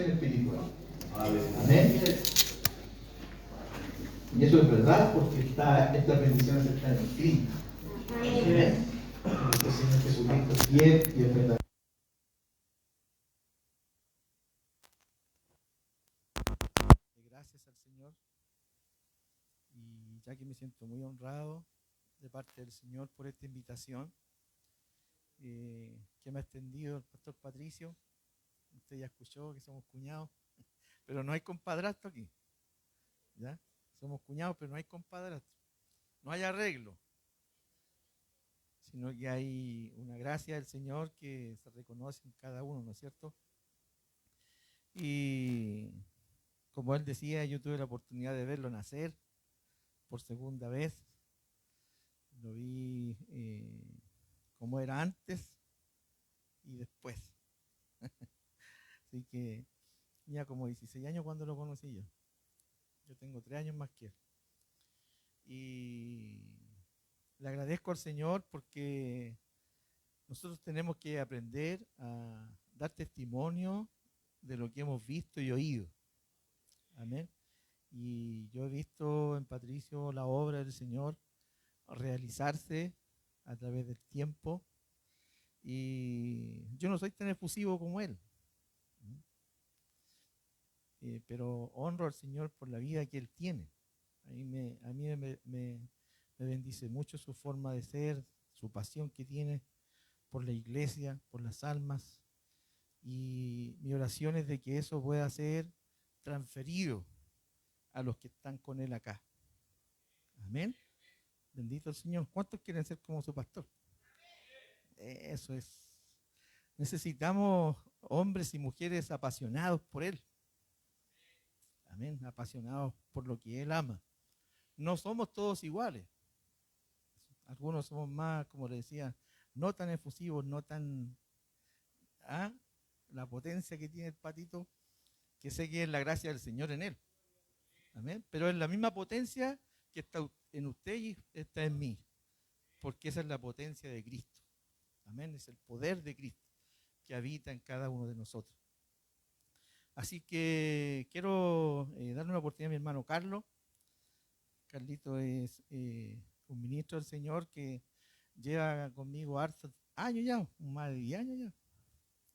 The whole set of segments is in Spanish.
espiritual. Amén. Y eso es verdad porque estas bendiciones están escritas. Amén. Nuestro Señor Jesucristo es fiel y es verdadero. Gracias al Señor. Y ya que me siento muy honrado de parte del Señor por esta invitación que me ha extendido el pastor Patricio. Usted ya escuchó que somos cuñados, pero no hay compadrastro aquí. ¿Ya? Somos cuñados, pero no hay compadrastro. No hay arreglo, sino que hay una gracia del Señor que se reconoce en cada uno, ¿no es cierto? Y como él decía, yo tuve la oportunidad de verlo nacer por segunda vez. Lo vi como era antes y después. Así que tenía como 16 años cuando lo conocí yo. Yo tengo 3 años más que él. Y le agradezco al Señor porque nosotros tenemos que aprender a dar testimonio de lo que hemos visto y oído. Amén. Y yo he visto en Patricio la obra del Señor realizarse a través del tiempo. Y yo no soy tan efusivo como él. Pero honro al Señor por la vida que él tiene. A mí me bendice mucho su forma de ser, su pasión que tiene por la iglesia, por las almas. Y mi oración es de que eso pueda ser transferido a los que están con él acá. Amén. Bendito el Señor. ¿Cuántos quieren ser como su pastor? Eso es. Necesitamos hombres y mujeres apasionados por él. Amén. Apasionados por lo que él ama. No somos todos iguales. Algunos somos más, como le decía, no tan efusivos, no tan... la potencia que tiene el Patito, que sé que es la gracia del Señor en él. Amén. Pero es la misma potencia que está en usted y está en mí. Porque esa es la potencia de Cristo. Amén. Es el poder de Cristo que habita en cada uno de nosotros. Así que quiero darle una oportunidad a mi hermano Carlos. Carlito es un ministro del Señor que lleva conmigo hartos años ya, más de 10 años ya.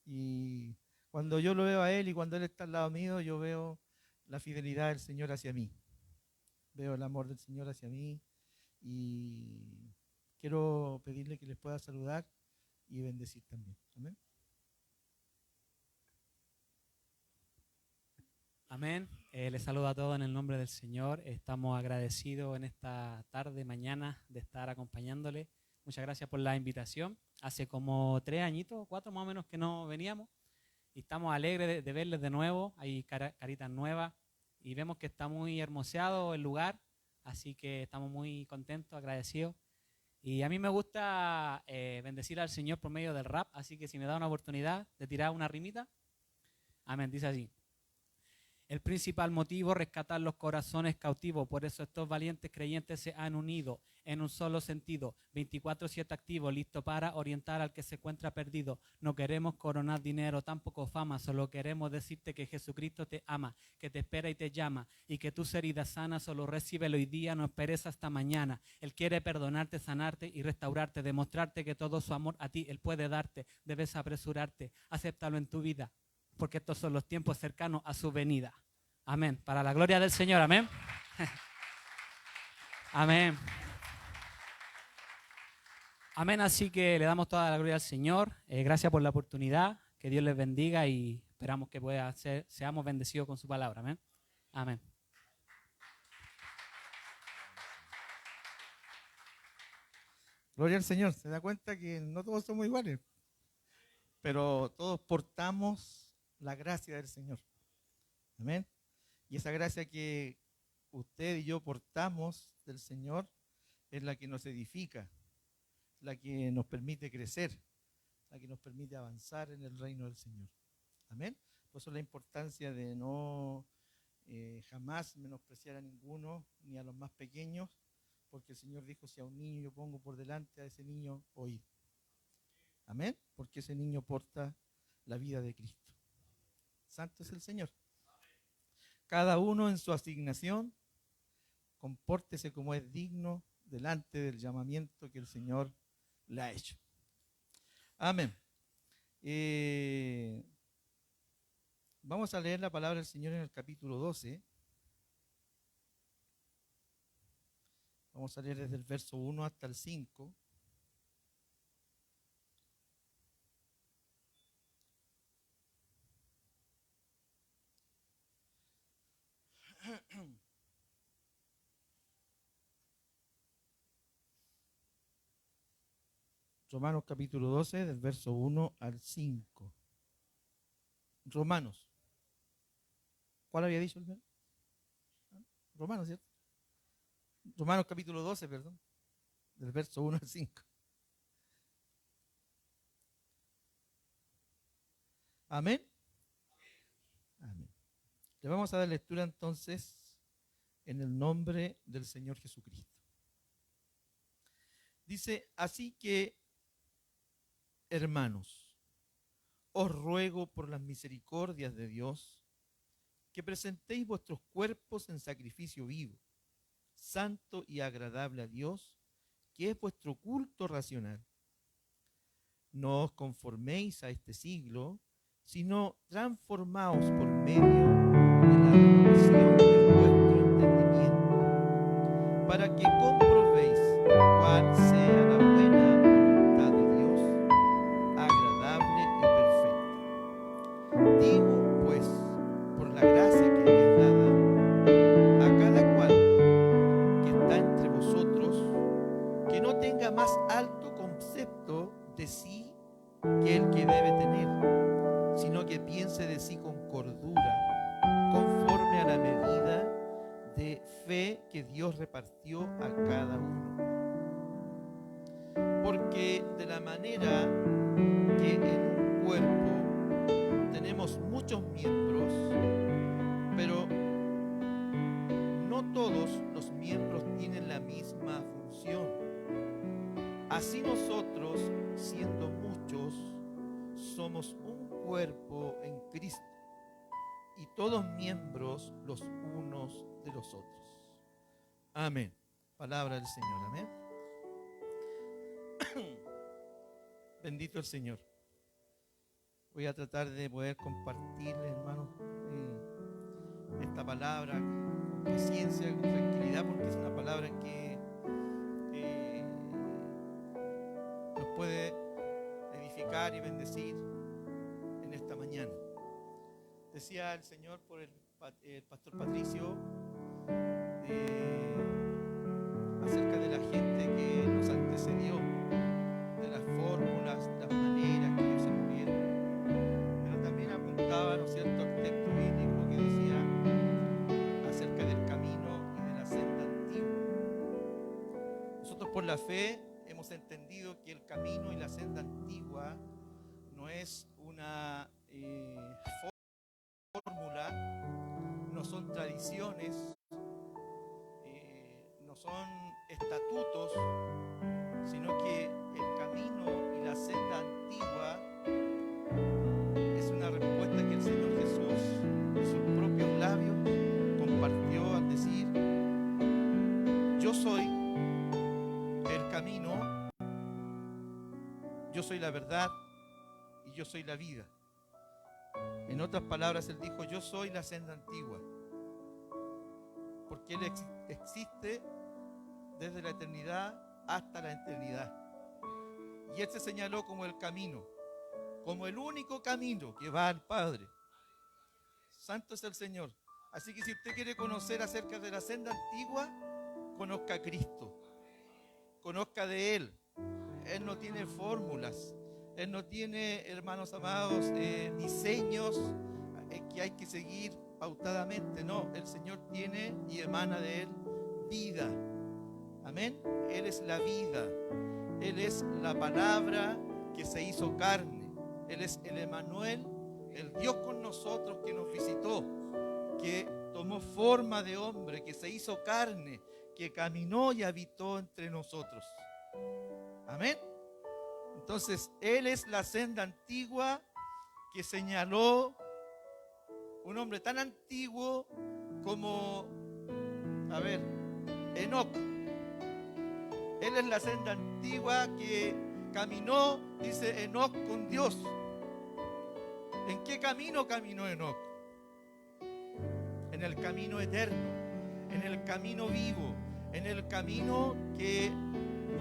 Y cuando yo lo veo a él y cuando él está al lado mío, yo veo la fidelidad del Señor hacia mí. Veo el amor del Señor hacia mí y quiero pedirle que les pueda saludar y bendecir también. Amén. Amén. Les saludo a todos en el nombre del Señor. Estamos agradecidos en esta tarde, mañana, de estar acompañándole. Muchas gracias por la invitación. Hace como 3 añitos, 4 más o menos que no veníamos. Y estamos alegres de verles de nuevo. Hay caritas nuevas. Y vemos que está muy hermoseado el lugar. Así que estamos muy contentos, agradecidos. Y a mí me gusta bendecir al Señor por medio del rap. Así que si me da una oportunidad de tirar una rimita. Amén. Dice así. El principal motivo, rescatar los corazones cautivos. Por eso estos valientes creyentes se han unido en un solo sentido. 24/7 activo, listo para orientar al que se encuentra perdido. No queremos coronar dinero, tampoco fama. Solo queremos decirte que Jesucristo te ama, que te espera y te llama. Y que tus heridas sanas solo recíbelo hoy día, no esperes hasta mañana. Él quiere perdonarte, sanarte y restaurarte. Demostrarte que todo su amor a ti Él puede darte. Debes apresurarte, acéptalo en tu vida. Porque estos son los tiempos cercanos a su venida. Amén. Para la gloria del Señor. Amén. Amén. Amén. Así que le damos toda la gloria al Señor. Gracias por la oportunidad. Que Dios les bendiga y esperamos que seamos bendecidos con su palabra. Amén. Amén. Gloria al Señor. Se da cuenta que no todos somos iguales, pero todos portamos la gracia del Señor. Amén. Y esa gracia que usted y yo portamos del Señor es la que nos edifica, la que nos permite crecer, la que nos permite avanzar en el reino del Señor. Amén. Por eso la importancia de no jamás menospreciar a ninguno, ni a los más pequeños, porque el Señor dijo, si a un niño yo pongo por delante, a ese niño oíd. Amén. Porque ese niño porta la vida de Cristo. santo es el Señor. Cada uno en su asignación, compórtese como es digno delante del llamamiento que el Señor le ha hecho. Amén. Vamos a leer la palabra del Señor en el capítulo 12. Vamos a leer desde el verso 1 hasta el 5. Romanos capítulo 12, del verso 1 al 5. Romanos. ¿Cuál había dicho el verso? Romanos, ¿cierto? Romanos capítulo 12, perdón. Del verso 1 al 5. Amén. Amén. Le vamos a dar lectura entonces en el nombre del Señor Jesucristo. Dice, así que, hermanos, os ruego por las misericordias de Dios que presentéis vuestros cuerpos en sacrificio vivo, santo y agradable a Dios, que es vuestro culto racional. No os conforméis a este siglo, sino transformaos por medio de la renovación de vuestro entendimiento, para que comprobéis cuál sea la buena voluntad de Dios, agradable y perfecta. Digo, pues, por la gracia que me es dada, a cada cual que está entre vosotros, que no tenga más alto concepto de sí que el que debe tener, sino que piense de sí con cordura, conforme a la medida de fe que Dios repartió a cada uno. Porque de la manera que en un cuerpo tenemos muchos miembros, pero no todos los miembros tienen la misma función. Así nosotros, siendo muchos, somos un cuerpo en Cristo y todos miembros los unos de los otros. Amén. Palabra del Señor. Amén. Bendito el Señor. Voy a tratar de poder compartirle, hermanos, esta palabra con paciencia, con tranquilidad, porque es una palabra que nos puede edificar y bendecir en esta mañana. Decía el Señor por el pastor Patricio acerca de la gente que nos antecedió, de las fórmulas, las maneras que ellos se movieron, pero también apuntaba, ¿no es cierto?, al texto bíblico que decía acerca del camino y de la senda antigua. Nosotros por la fe hemos entendido que el camino y la senda antigua no es una fórmula, no son tradiciones, no son estatutos, sino que el camino y la senda antigua es una respuesta que el Señor Jesús en sus propios labios compartió al decir: yo soy el camino, yo soy la verdad y yo soy la vida. En otras palabras, Él dijo: yo soy la senda antigua, porque Él existe desde la eternidad hasta la eternidad. Y Él se señaló como el camino, como el único camino que va al Padre. Santo es el Señor. Así que si usted quiere conocer acerca de la senda antigua, conozca a Cristo, conozca de Él. Él no tiene fórmulas, Él no tiene, hermanos amados, diseños que hay que seguir pautadamente. No, el Señor tiene y emana de Él vida. Amén. Él es la vida. Él es la palabra que se hizo carne. Él es el Emmanuel, el Dios con nosotros que nos visitó, que tomó forma de hombre, que se hizo carne, que caminó y habitó entre nosotros. Amén. Entonces, Él es la senda antigua que señaló un hombre tan antiguo como, Enoc. Él es la senda antigua que caminó, dice Enoc, con Dios. ¿En qué camino caminó Enoc? En el camino eterno, en el camino vivo, en el camino que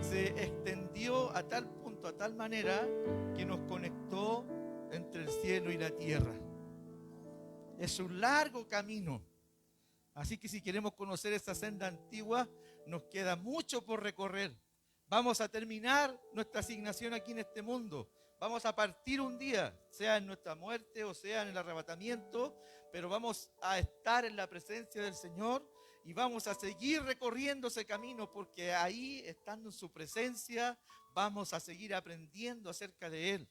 se extendió a tal punto, a tal manera, que nos conectó entre el cielo y la tierra. Es un largo camino. Así que si queremos conocer esa senda antigua, nos queda mucho por recorrer. Vamos a terminar nuestra asignación aquí en este mundo. Vamos a partir un día, sea en nuestra muerte o sea en el arrebatamiento, pero vamos a estar en la presencia del Señor y vamos a seguir recorriendo ese camino, porque ahí, estando en su presencia, vamos a seguir aprendiendo acerca de Él.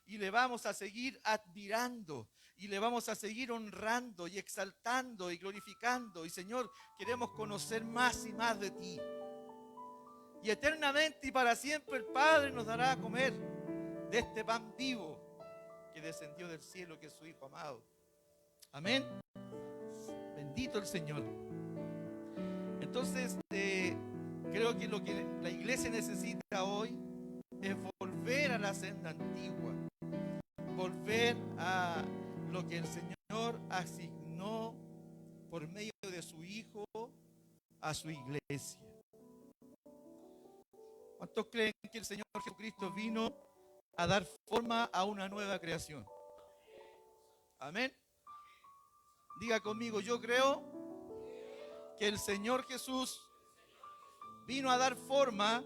Y le vamos a seguir admirando, y le vamos a seguir honrando y exaltando y glorificando. Y Señor, queremos conocer más y más de ti. Y eternamente y para siempre el Padre nos dará a comer de este pan vivo que descendió del cielo, que es su Hijo amado. Amén. Bendito el Señor. Entonces, creo que lo que la iglesia necesita hoy es volver a la senda antigua, volver a lo que el Señor asignó por medio de su Hijo a su iglesia. ¿Cuántos creen que el Señor Jesucristo vino a dar forma a una nueva creación? Amén. Diga conmigo, yo creo que el Señor Jesús vino a dar forma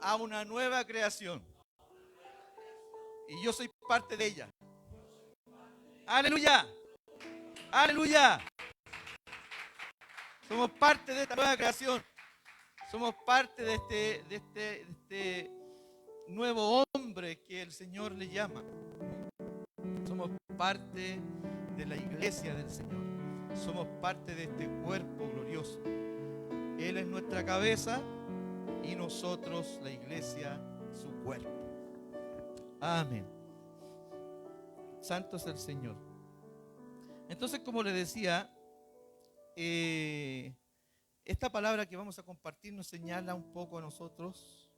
a una nueva creación. Y yo soy parte de ella. ¡Aleluya! ¡Aleluya! Somos parte de esta nueva creación. Somos parte de este nuevo hombre que el Señor le llama. Somos parte de la iglesia del Señor. Somos parte de este cuerpo glorioso. Él es nuestra cabeza y nosotros, la iglesia, su cuerpo. Amén. Santo es el Señor. Entonces, como le decía, esta palabra que vamos a compartir nos señala un poco a nosotros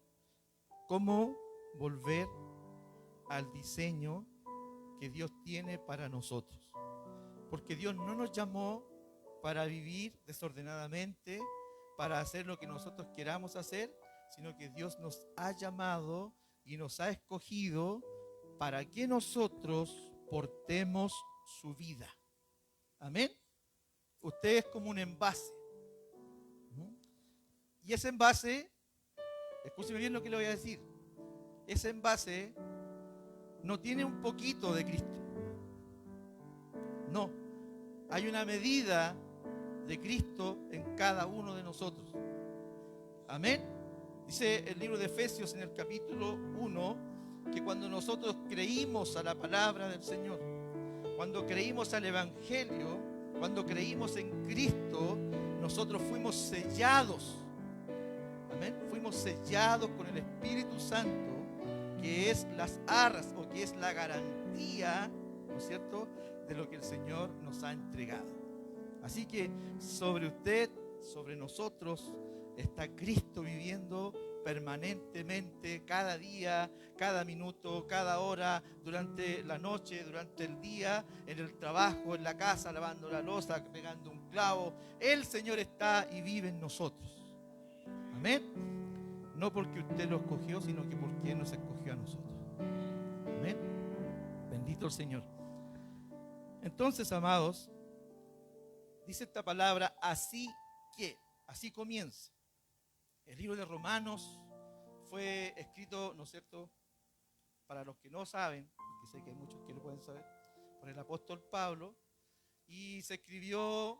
cómo volver al diseño que Dios tiene para nosotros. Porque Dios no nos llamó para vivir desordenadamente, para hacer lo que nosotros queramos hacer, sino que Dios nos ha llamado y nos ha escogido para que nosotros portemos su vida. Amén. Usted es como un envase. Y ese envase, escúcheme bien lo que le voy a decir, ese envase no tiene un poquito de Cristo. No, hay una medida de Cristo en cada uno de nosotros. Amén. Dice el libro de Efesios en el capítulo 1 que cuando nosotros creímos a la palabra del Señor, cuando creímos al Evangelio, cuando creímos en Cristo, nosotros fuimos sellados. Amén. Fuimos sellados con el Espíritu Santo, que es las arras o que es la garantía, ¿no es cierto?, de lo que el Señor nos ha entregado. Así que sobre usted, sobre nosotros, está Cristo viviendo permanentemente, cada día, cada minuto, cada hora, durante la noche, durante el día, en el trabajo, en la casa, lavando la loza, pegando un clavo. El Señor está y vive en nosotros. Amén. No porque usted lo escogió, sino que porque Él nos escogió a nosotros. Amén. Bendito el Señor. Entonces, amados, dice esta palabra, así comienza. El libro de Romanos fue escrito, ¿no es cierto?, para los que no saben, porque sé que hay muchos que lo pueden saber, por el apóstol Pablo, y se escribió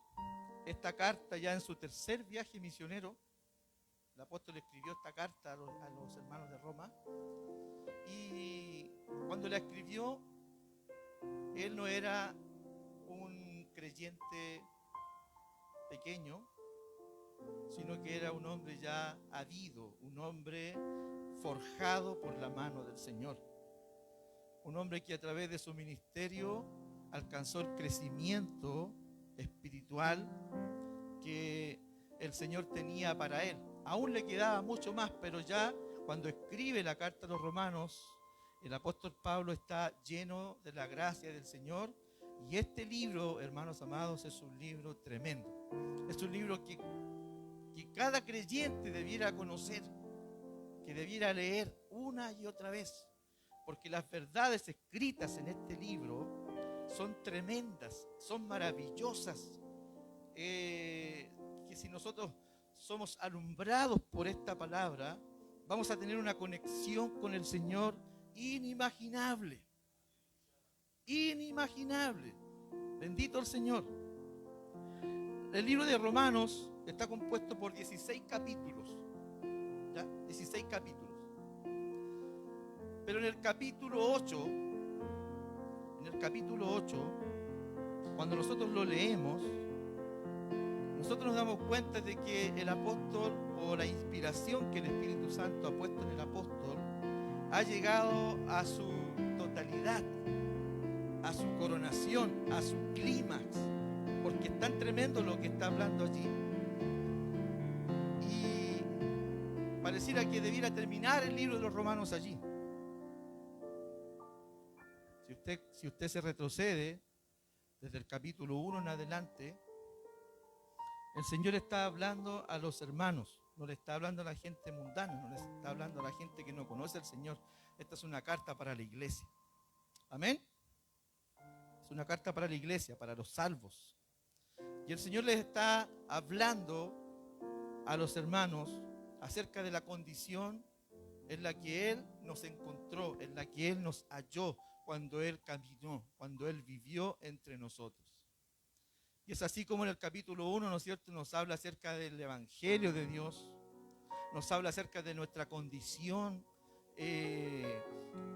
esta carta ya en su tercer viaje misionero. El apóstol escribió esta carta a los hermanos de Roma, y cuando la escribió, él no era un creyente pequeño, sino que era un hombre ya habido, un hombre forjado por la mano del Señor, un hombre que a través de su ministerio alcanzó el crecimiento espiritual que el Señor tenía para él. Aún le quedaba mucho más, pero ya cuando escribe la carta a los Romanos, el apóstol Pablo está lleno de la gracia del Señor. Y este libro, hermanos amados, es un libro tremendo. Es un libro que cada creyente debiera conocer, que debiera leer una y otra vez, porque las verdades escritas en este libro son tremendas, son maravillosas, que si nosotros somos alumbrados por esta palabra, vamos a tener una conexión con el Señor inimaginable. Inimaginable. Bendito el Señor. El libro de Romanos está compuesto por 16 capítulos. ¿Ya? 16 capítulos. Pero en el capítulo 8, cuando nosotros lo leemos, nosotros nos damos cuenta de que el apóstol, o la inspiración que el Espíritu Santo ha puesto en el apóstol, ha llegado a su totalidad, a su coronación, a su clímax, porque es tan tremendo lo que está hablando allí. Y pareciera que debiera terminar el libro de los Romanos allí. Si usted se retrocede desde el capítulo 1 en adelante, el Señor está hablando a los hermanos, no le está hablando a la gente mundana, no le está hablando a la gente que no conoce al Señor. Esta es una carta para la iglesia. Amén. Es una carta para la iglesia, para los salvos. Y el Señor les está hablando a los hermanos acerca de la condición en la que Él nos encontró, en la que Él nos halló cuando Él caminó, cuando Él vivió entre nosotros. Y es así como en el capítulo 1, ¿no es cierto?, nos habla acerca del Evangelio de Dios, nos habla acerca de nuestra condición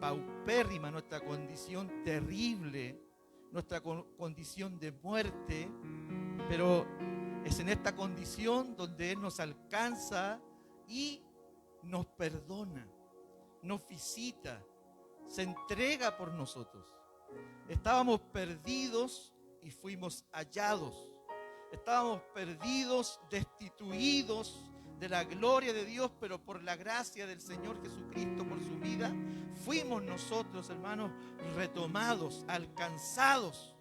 paupérrima, nuestra condición terrible, nuestra condición de muerte, pero es en esta condición donde Él nos alcanza y nos perdona, nos visita, se entrega por nosotros. Estábamos perdidos y fuimos hallados. Estábamos perdidos, destituidos de la gloria de Dios, pero por la gracia del Señor Jesucristo, por su vida, fuimos nosotros, hermanos, retomados, alcanzados.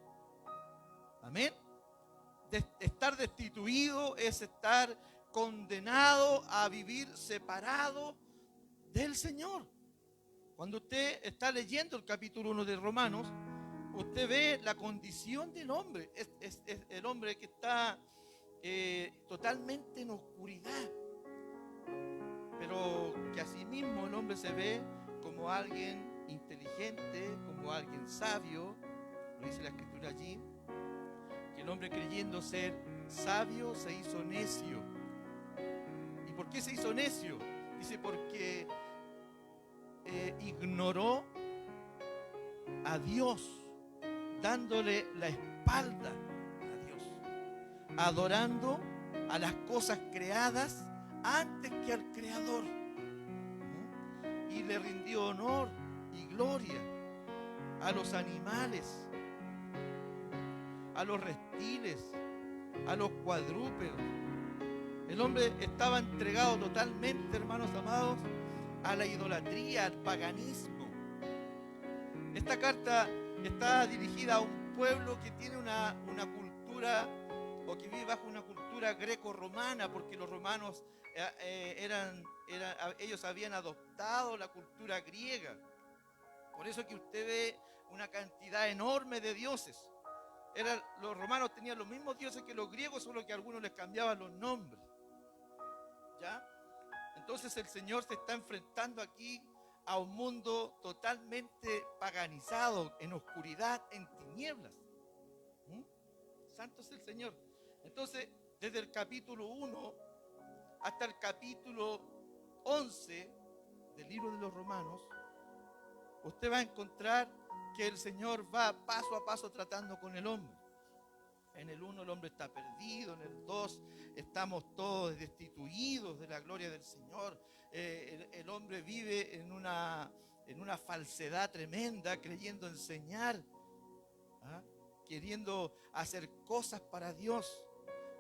Amén. Estar destituido es estar condenado a vivir separado del Señor. Cuando usted está leyendo el capítulo 1 de Romanos, usted ve la condición del hombre. Es el hombre que está totalmente en oscuridad, pero que asimismo el hombre se ve como alguien inteligente, como alguien sabio. Lo dice la Escritura allí, que el hombre, creyendo ser sabio, se hizo necio. ¿Y por qué se hizo necio? Dice, porque ignoró a Dios, dándole la espalda a Dios, adorando a las cosas creadas antes que al Creador. Y le rindió honor y gloria a los animales, a los reptiles, a los cuadrúpedos. El hombre estaba entregado totalmente, hermanos amados, a la idolatría, al paganismo. Esta carta está dirigida a un pueblo que tiene una cultura, o que vive bajo una cultura greco-romana, porque los romanos ellos habían adoptado la cultura griega. Por eso que usted ve una cantidad enorme de dioses. Los romanos tenían los mismos dioses que los griegos, solo que a algunos les cambiaban los nombres. ¿Ya? Entonces el Señor se está enfrentando aquí a un mundo totalmente paganizado, en oscuridad, en tinieblas. Santo es el Señor. Entonces, desde el capítulo 1 hasta el capítulo 11 del libro de los Romanos, usted va a encontrar que el Señor va paso a paso tratando con el hombre. En el 1 el hombre está perdido, en el 2 estamos todos destituidos de la gloria del Señor. El hombre vive en una falsedad tremenda, creyendo enseñar queriendo hacer cosas para Dios,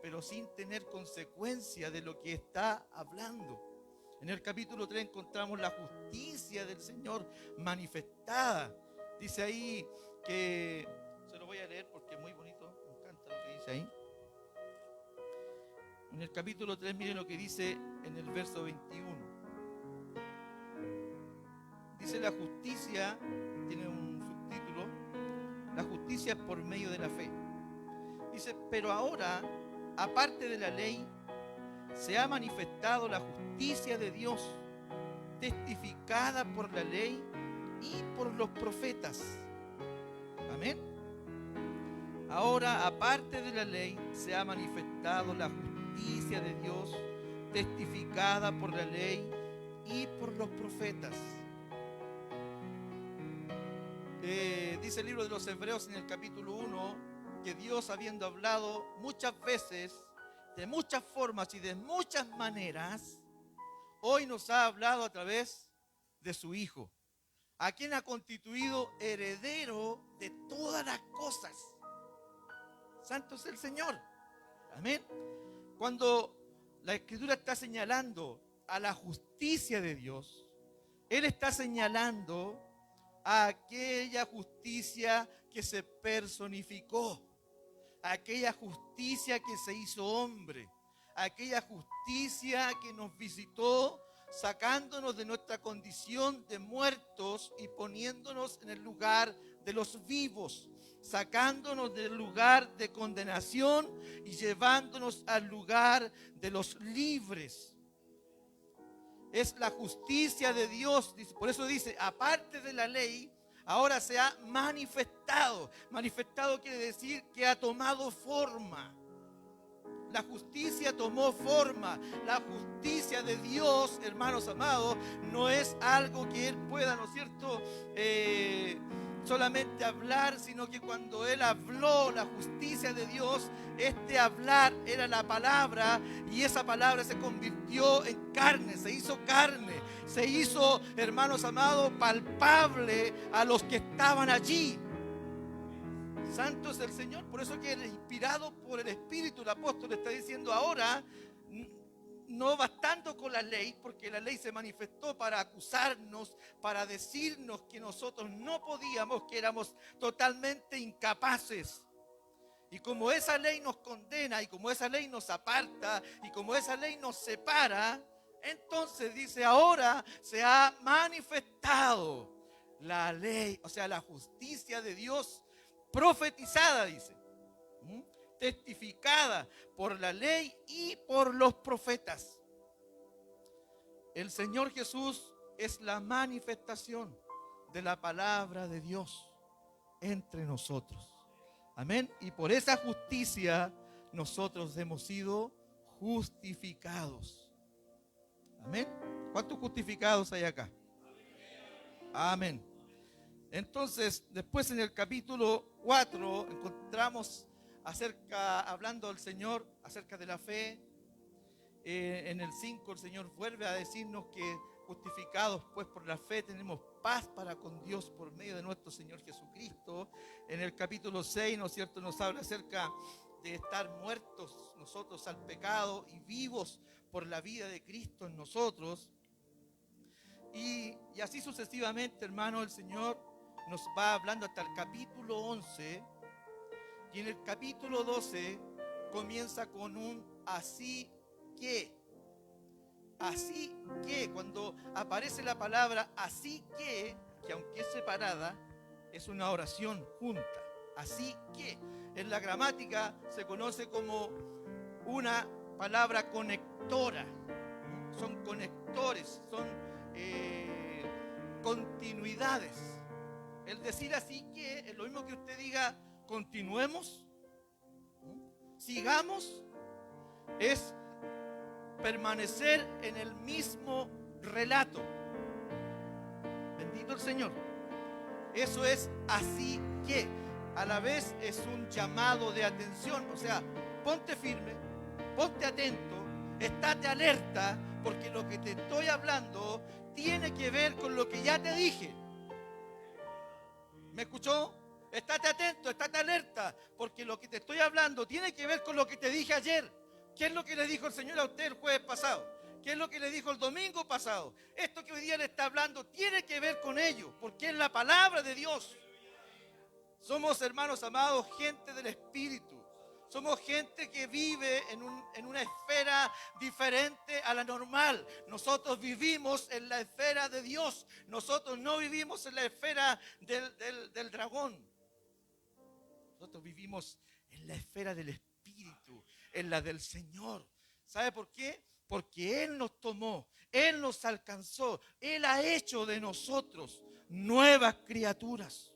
pero sin tener consecuencia de lo que está hablando. En el capítulo 3 encontramos la justicia del Señor manifestada. Dice ahí que, se lo voy a leer porque es muy bonito, me encanta lo que dice ahí. En el capítulo 3, miren lo que dice en el verso 21. Dice: la justicia, tiene un subtítulo, la justicia es por medio de la fe. Dice: pero ahora, aparte de la ley, se ha manifestado la justicia de Dios, testificada por la ley y por los profetas. Amén. Ahora, aparte de la ley, se ha manifestado la justicia de Dios, testificada por la ley y por los profetas. Dice el libro de los Hebreos en el capítulo 1 que Dios, habiendo hablado muchas veces, de muchas formas y de muchas maneras, hoy nos ha hablado a través de su Hijo, a quien ha constituido heredero de todas las cosas. Santo es el Señor. Amén. Cuando la Escritura está señalando a la justicia de Dios, Él está señalando a aquella justicia que se personificó, aquella justicia que se hizo hombre, aquella justicia que nos visitó, sacándonos de nuestra condición de muertos y poniéndonos en el lugar de los vivos, sacándonos del lugar de condenación y llevándonos al lugar de los libres. Es la justicia de Dios. Por eso dice, aparte de la ley, ahora se ha manifestado. Manifestado quiere decir que ha tomado forma. La justicia tomó forma. La justicia de Dios, hermanos amados, no es algo que Él pueda, ¿no es cierto?, solamente hablar, sino que cuando Él habló la justicia de Dios, este hablar era la palabra, y esa palabra se convirtió en carne, se hizo, hermanos amados, palpable a los que estaban allí. Santo es el Señor. Por eso que inspirado por el Espíritu, el apóstol está diciendo ahora, no bastando con la ley, porque la ley se manifestó para acusarnos, para decirnos que nosotros no podíamos, que éramos totalmente incapaces. Y como esa ley nos condena, y como esa ley nos aparta, y como esa ley nos separa, entonces dice, ahora se ha manifestado la ley, o sea, la justicia de Dios profetizada, dice, testificada por la ley y por los profetas. El Señor Jesús es la manifestación de la palabra de Dios entre nosotros. Amén. Y por esa justicia nosotros hemos sido justificados. Amén. ¿Cuántos justificados hay acá? Amén. Entonces, después en el capítulo 4 encontramos hablando al Señor acerca de la fe. En el 5 el Señor vuelve a decirnos que justificados pues por la fe tenemos paz para con Dios por medio de nuestro Señor Jesucristo. En el capítulo 6, ¿no es cierto?, nos habla acerca de estar muertos nosotros al pecado y vivos por la vida de Cristo en nosotros. Y así sucesivamente, hermano, el Señor nos va hablando hasta el capítulo 11. Y en el capítulo 12 comienza con un así que. Así que, cuando aparece la palabra así que aunque es separada, es una oración junta. Así que, en la gramática se conoce como una palabra conectora. Son conectores, son continuidades. El decir así que es lo mismo que usted diga continuemos, sigamos, es permanecer en el mismo relato. Bendito el Señor. Eso es así que. A la vez es un llamado de atención. O sea, ponte firme, ponte atento, estate alerta, porque lo que te estoy hablando tiene que ver con lo que ya te dije. ¿Me escuchó? Estate atento, estate alerta, porque lo que te estoy hablando tiene que ver con lo que te dije ayer. ¿Qué es lo que le dijo el Señor a usted el jueves pasado? ¿Qué es lo que le dijo el domingo pasado? Esto que hoy día le está hablando tiene que ver con ello, porque es la palabra de Dios. Somos, hermanos amados, gente del Espíritu. Somos gente que vive en una esfera diferente a la normal. Nosotros vivimos en la esfera de Dios. Nosotros no vivimos en la esfera del dragón. Nosotros vivimos en la esfera del Espíritu, en la del Señor. ¿Sabe por qué? Porque Él nos tomó, Él nos alcanzó, Él ha hecho de nosotros nuevas criaturas.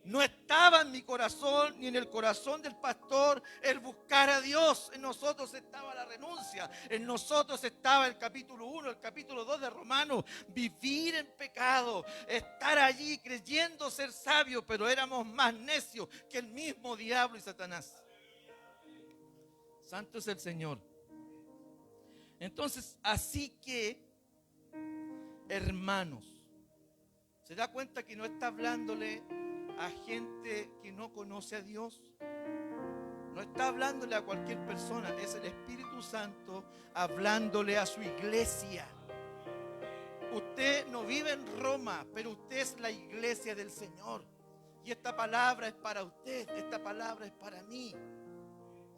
No estaba en mi corazón ni en el corazón del pastor el buscar a Dios. En nosotros estaba la renuncia. En nosotros estaba el capítulo 1, el capítulo 2 de Romanos. Vivir en pecado. Estar allí creyendo ser sabio, pero éramos más necios que el mismo diablo y Satanás. Santo es el Señor. Entonces, así que, hermanos, ¿se da cuenta que no está hablándole a gente que no conoce a Dios? No está hablándole a cualquier persona, es el Espíritu Santo hablándole a su iglesia. Usted no vive en Roma, pero usted es la iglesia del Señor. Y esta palabra es para usted, esta palabra es para mí.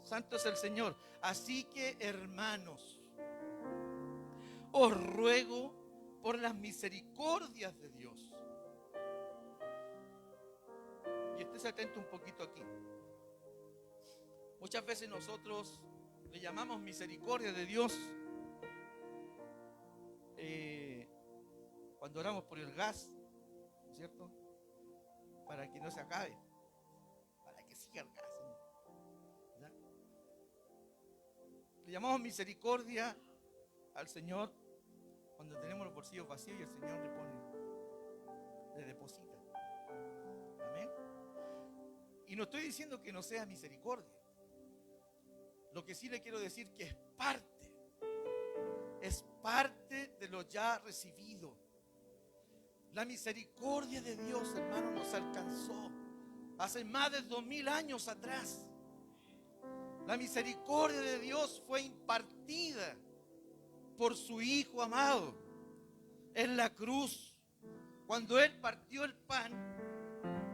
Santo es el Señor. Así que, hermanos, os ruego por las misericordias de Dios. Y estés atento un poquito aquí. Muchas veces nosotros le llamamos misericordia de Dios cuando oramos por el gas, ¿no es cierto? Para que no se acabe, para que siga el gas, ¿verdad? Le llamamos misericordia al Señor cuando tenemos los bolsillos vacíos y el Señor le deposita. Amén. Y no estoy diciendo que no sea misericordia. Lo que sí le quiero decir que es parte de lo ya recibido. La misericordia de Dios, hermano, nos alcanzó hace más de 2000 años atrás. La misericordia de Dios fue impartida por su Hijo amado en la cruz. Cuando Él partió el pan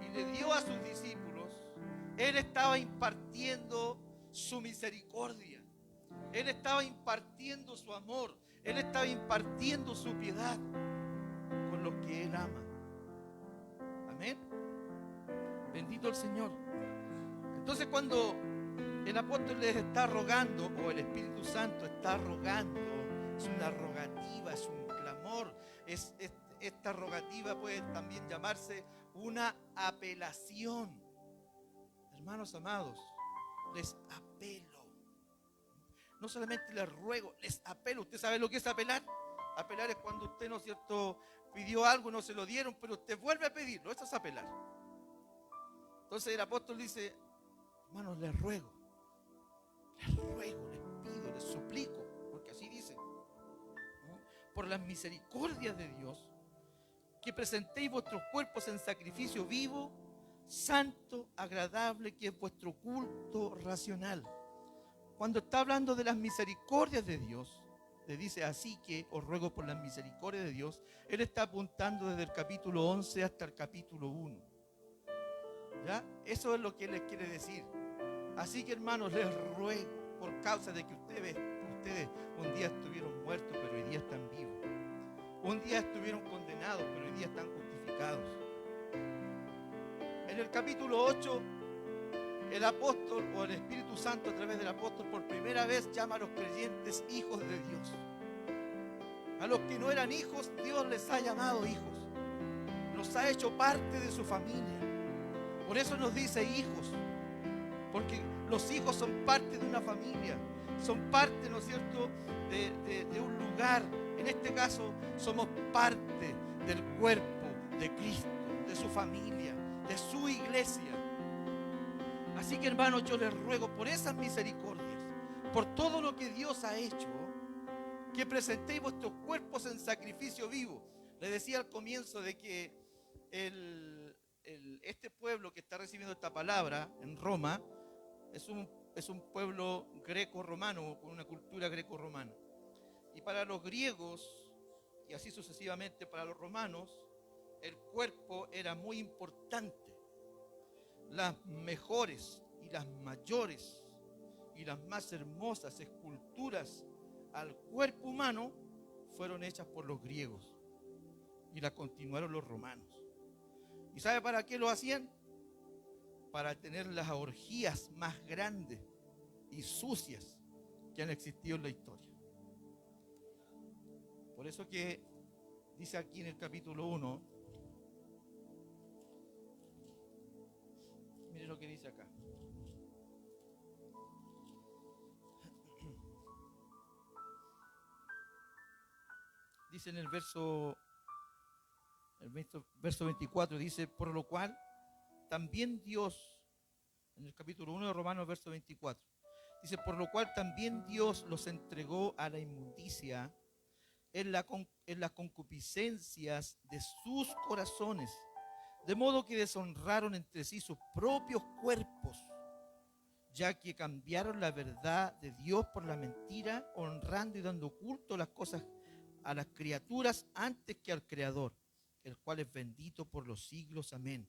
y le dio a sus discípulos, Él estaba impartiendo su misericordia. Él estaba impartiendo su amor. Él estaba impartiendo su piedad con los que Él ama. Amén. Bendito el Señor. Entonces, cuando el apóstol les está rogando, o el Espíritu Santo está rogando, es una rogativa, es un clamor. Esta rogativa puede también llamarse una apelación. Hermanos amados, les apelo. No solamente les ruego, les apelo. ¿Usted sabe lo que es apelar? Apelar es cuando usted, ¿no es cierto?, pidió algo, no se lo dieron, pero usted vuelve a pedirlo. Eso es apelar. Entonces el apóstol dice: hermanos, les ruego, les pido, les suplico, porque así dice, ¿no?, por las misericordias de Dios, que presentéis vuestros cuerpos en sacrificio vivo, santo, agradable, que es vuestro culto racional. Cuando está hablando de las misericordias de Dios, le dice: así que os ruego por las misericordias de Dios. Él está apuntando desde el capítulo 11 hasta el capítulo 1. ¿Ya? Eso es lo que Él les quiere decir. Así que, hermanos, les ruego, por causa de que ustedes un día estuvieron muertos, pero hoy día están vivos. Un día estuvieron condenados, pero hoy día están justificados. En el capítulo 8, el apóstol, o el Espíritu Santo a través del apóstol, por primera vez llama a los creyentes hijos de Dios. A los que no eran hijos, Dios les ha llamado hijos. Los ha hecho parte de su familia. Por eso nos dice hijos, porque los hijos son parte de una familia, son parte, ¿no es cierto?, de un lugar. En este caso, somos parte del cuerpo de Cristo, de su familia, de su iglesia. Así que, hermanos, yo les ruego por esas misericordias, por todo lo que Dios ha hecho, que presentéis vuestros cuerpos en sacrificio vivo. Les decía al comienzo de que este pueblo que está recibiendo esta palabra en Roma es un pueblo greco-romano, con una cultura greco-romana. Y para los griegos, y así sucesivamente para los romanos, el cuerpo era muy importante. Las mejores y las mayores y las más hermosas esculturas al cuerpo humano fueron hechas por los griegos y las continuaron los romanos. ¿Y sabe para qué lo hacían? Para tener las orgías más grandes y sucias que han existido en la historia. Por eso que dice aquí en el capítulo 1, mire lo que dice acá. Dice en el verso 24, dice, por lo cual también Dios, en el capítulo 1 de Romanos, verso 24, dice, por lo cual también Dios los entregó a la inmundicia en las concupiscencias de sus corazones, de modo que deshonraron entre sí sus propios cuerpos, ya que cambiaron la verdad de Dios por la mentira, honrando y dando culto a las cosas, a las criaturas antes que al Creador, el cual es bendito por los siglos. Amén.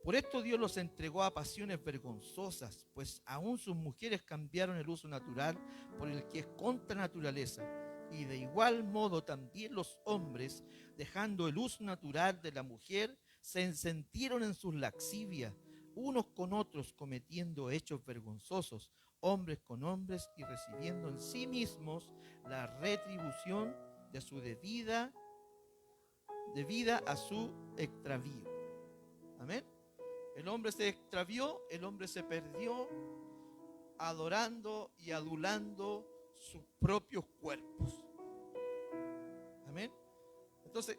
Por esto Dios los entregó a pasiones vergonzosas, pues aún sus mujeres cambiaron el uso natural por el que es contra naturaleza. Y de igual modo también los hombres, dejando el uso natural de la mujer, se ensentieron en sus lascivias, unos con otros, cometiendo hechos vergonzosos, hombres con hombres, y recibiendo en sí mismos la retribución de su debida a su extravío. Amén. El hombre se extravió, el hombre se perdió adorando y adulando sus propios cuerpos. Amén. Entonces,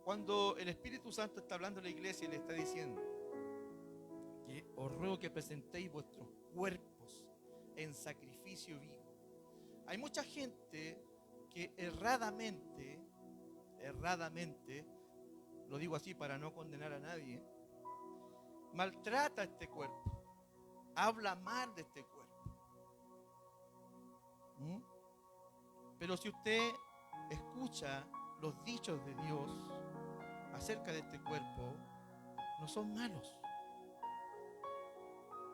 cuando el Espíritu Santo está hablando a la iglesia y le está diciendo que os ruego que presentéis vuestros cuerpos en sacrificio vivo, hay mucha gente que erradamente, lo digo así para no condenar a nadie, maltrata este cuerpo, habla mal de este cuerpo. Pero si usted escucha los dichos de Dios acerca de este cuerpo, no son malos.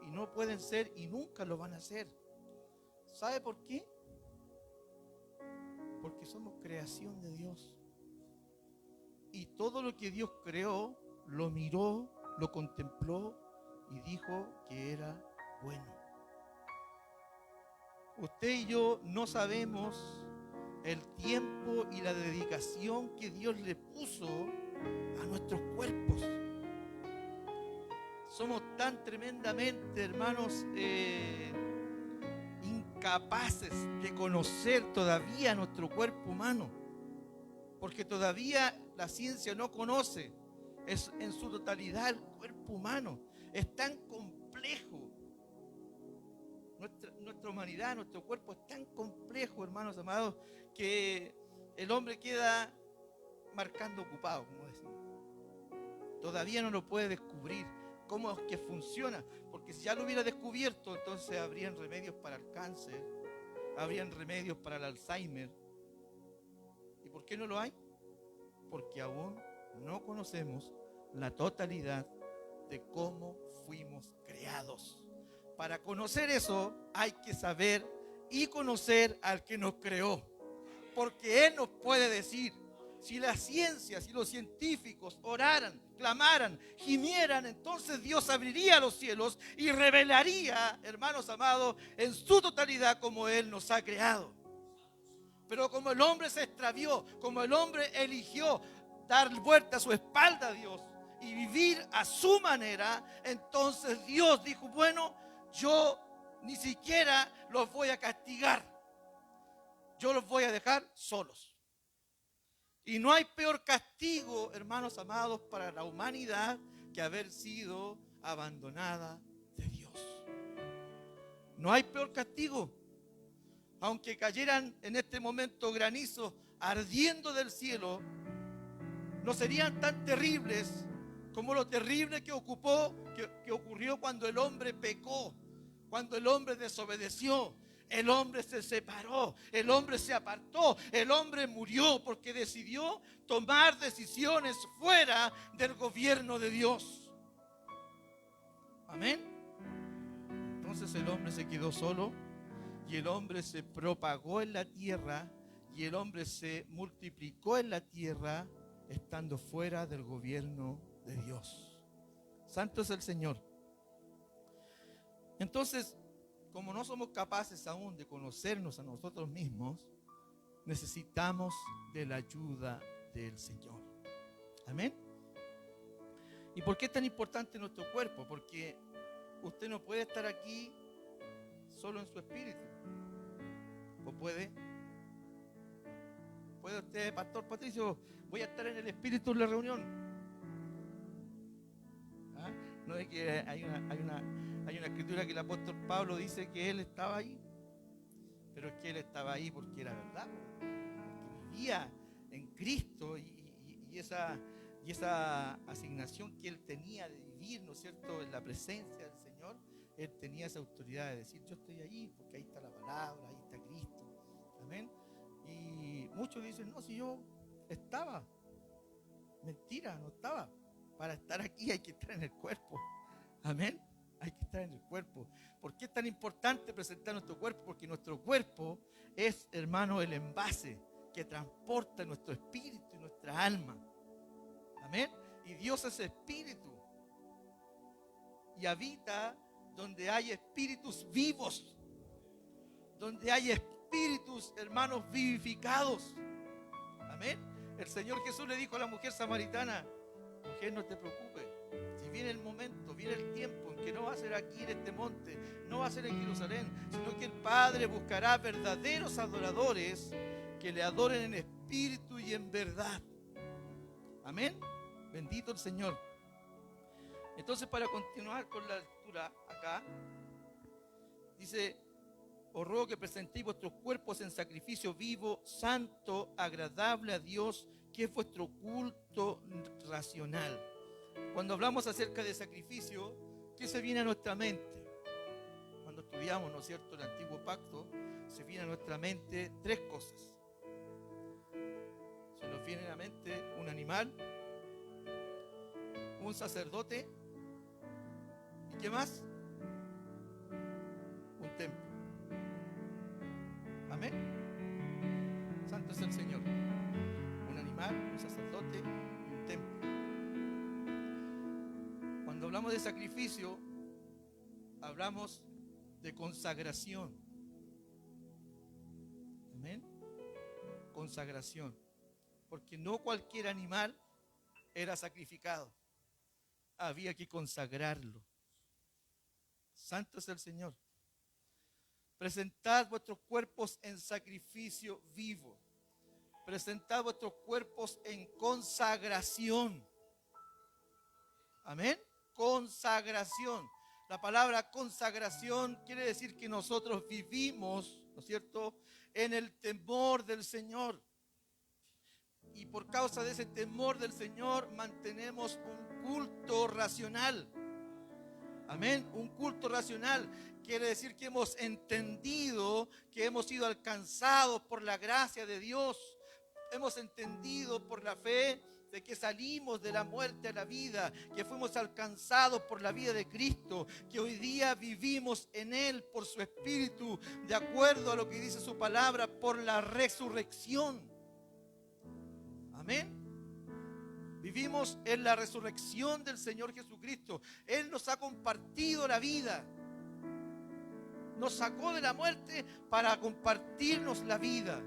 Y no pueden ser y nunca lo van a ser. ¿Sabe por qué? Porque somos creación de Dios. Y todo lo que Dios creó, lo miró, lo contempló y dijo que era bueno. Usted y yo no sabemos el tiempo y la dedicación que Dios le puso a nuestros cuerpos. Somos tan tremendamente, hermanos, incapaces de conocer todavía nuestro cuerpo humano, porque todavía la ciencia no conoce en su totalidad el cuerpo humano. Es tan complejo. Nuestra humanidad, nuestro cuerpo es tan complejo, hermanos amados, que el hombre queda marcando ocupado, como decimos. Todavía no lo puede descubrir cómo es que funciona, porque si ya lo hubiera descubierto, entonces habrían remedios para el cáncer, habrían remedios para el Alzheimer. ¿Y por qué no lo hay? Porque aún no conocemos la totalidad de cómo fuimos creados. Para conocer eso hay que saber y conocer al que nos creó, porque Él nos puede decir. Si la ciencia, si los científicos oraran, clamaran, gimieran, entonces Dios abriría los cielos y revelaría, hermanos amados, en su totalidad como Él nos ha creado. Pero como el hombre se extravió, como el hombre eligió dar vuelta a su espalda a Dios y vivir a su manera, entonces Dios dijo, bueno, yo ni siquiera los voy a castigar, yo los voy a dejar solos. Y no hay peor castigo, hermanos amados, para la humanidad que haber sido abandonada de Dios. No hay peor castigo. Aunque cayeran en este momento granizos ardiendo del cielo, no serían tan terribles como lo terrible que ocurrió cuando el hombre pecó, cuando el hombre desobedeció. El hombre se separó, el hombre se apartó, el hombre murió porque decidió tomar decisiones fuera del gobierno de Dios. Amén. Entonces el hombre se quedó solo y el hombre se propagó en la tierra y el hombre se multiplicó en la tierra estando fuera del gobierno de Dios. Santo es el Señor. Entonces, como no somos capaces aún de conocernos a nosotros mismos, necesitamos de la ayuda del Señor. Amén. ¿Y por qué es tan importante nuestro cuerpo? Porque usted no puede estar aquí solo en su espíritu. ¿O puede? ¿Puede usted, Pastor Patricio, voy a estar en el espíritu en la reunión? ¿Ah? No es que hay una escritura que el apóstol Pablo dice que él estaba ahí, pero es que él estaba ahí porque era verdad, porque vivía en Cristo y esa asignación que él tenía de vivir, ¿no es cierto?, en la presencia del Señor, él tenía esa autoridad de decir, yo estoy ahí porque ahí está la palabra, ahí está Cristo. Amén. Y muchos dicen, no, si yo estaba. Mentira, no estaba. Para estar aquí hay que estar en el cuerpo. Amén. Hay que estar en el cuerpo. ¿Por qué es tan importante presentar nuestro cuerpo? Porque nuestro cuerpo es, hermano, el envase que transporta nuestro espíritu y nuestra alma. Amén. Y Dios es espíritu. Y habita donde hay espíritus vivos. Donde hay espíritus, hermanos, vivificados. Amén. El Señor Jesús le dijo a la mujer samaritana, mujer, no te preocupes. Si viene el momento, viene el tiempo en que no va a ser aquí en este monte, no va a ser en Jerusalén, sino que el Padre buscará verdaderos adoradores que le adoren en espíritu y en verdad. Amén. Bendito el Señor. Entonces, para continuar con la lectura acá, dice, os ruego que presentéis vuestros cuerpos en sacrificio vivo, santo, agradable a Dios, que es vuestro culto racional. Cuando hablamos acerca de sacrificio, ¿qué se viene a nuestra mente? Cuando estudiamos, ¿no es cierto?, el Antiguo Pacto, se viene a nuestra mente tres cosas. Se nos viene a la mente un animal, un sacerdote, ¿y qué más? Un templo. Amén. Santo es el Señor. Un animal, un sacerdote y un templo. Cuando hablamos de sacrificio, hablamos de consagración. Amén. Consagración. Porque no cualquier animal era sacrificado. Había que consagrarlo. Santo es el Señor. Presentad vuestros cuerpos en sacrificio vivo. Presentad vuestros cuerpos en consagración. Amén. Consagración. La palabra consagración quiere decir que nosotros vivimos, ¿no es cierto?, en el temor del Señor. Y por causa de ese temor del Señor mantenemos un culto racional. Amén. Un culto racional quiere decir que hemos entendido que hemos sido alcanzados por la gracia de Dios. Hemos entendido por la fe de que salimos de la muerte a la vida, que fuimos alcanzados por la vida de Cristo, que hoy día vivimos en Él por su Espíritu, de acuerdo a lo que dice su palabra, por la resurrección. Amén. Vivimos en la resurrección del Señor Jesucristo. Él nos ha compartido la vida. Nos sacó de la muerte para compartirnos la vida.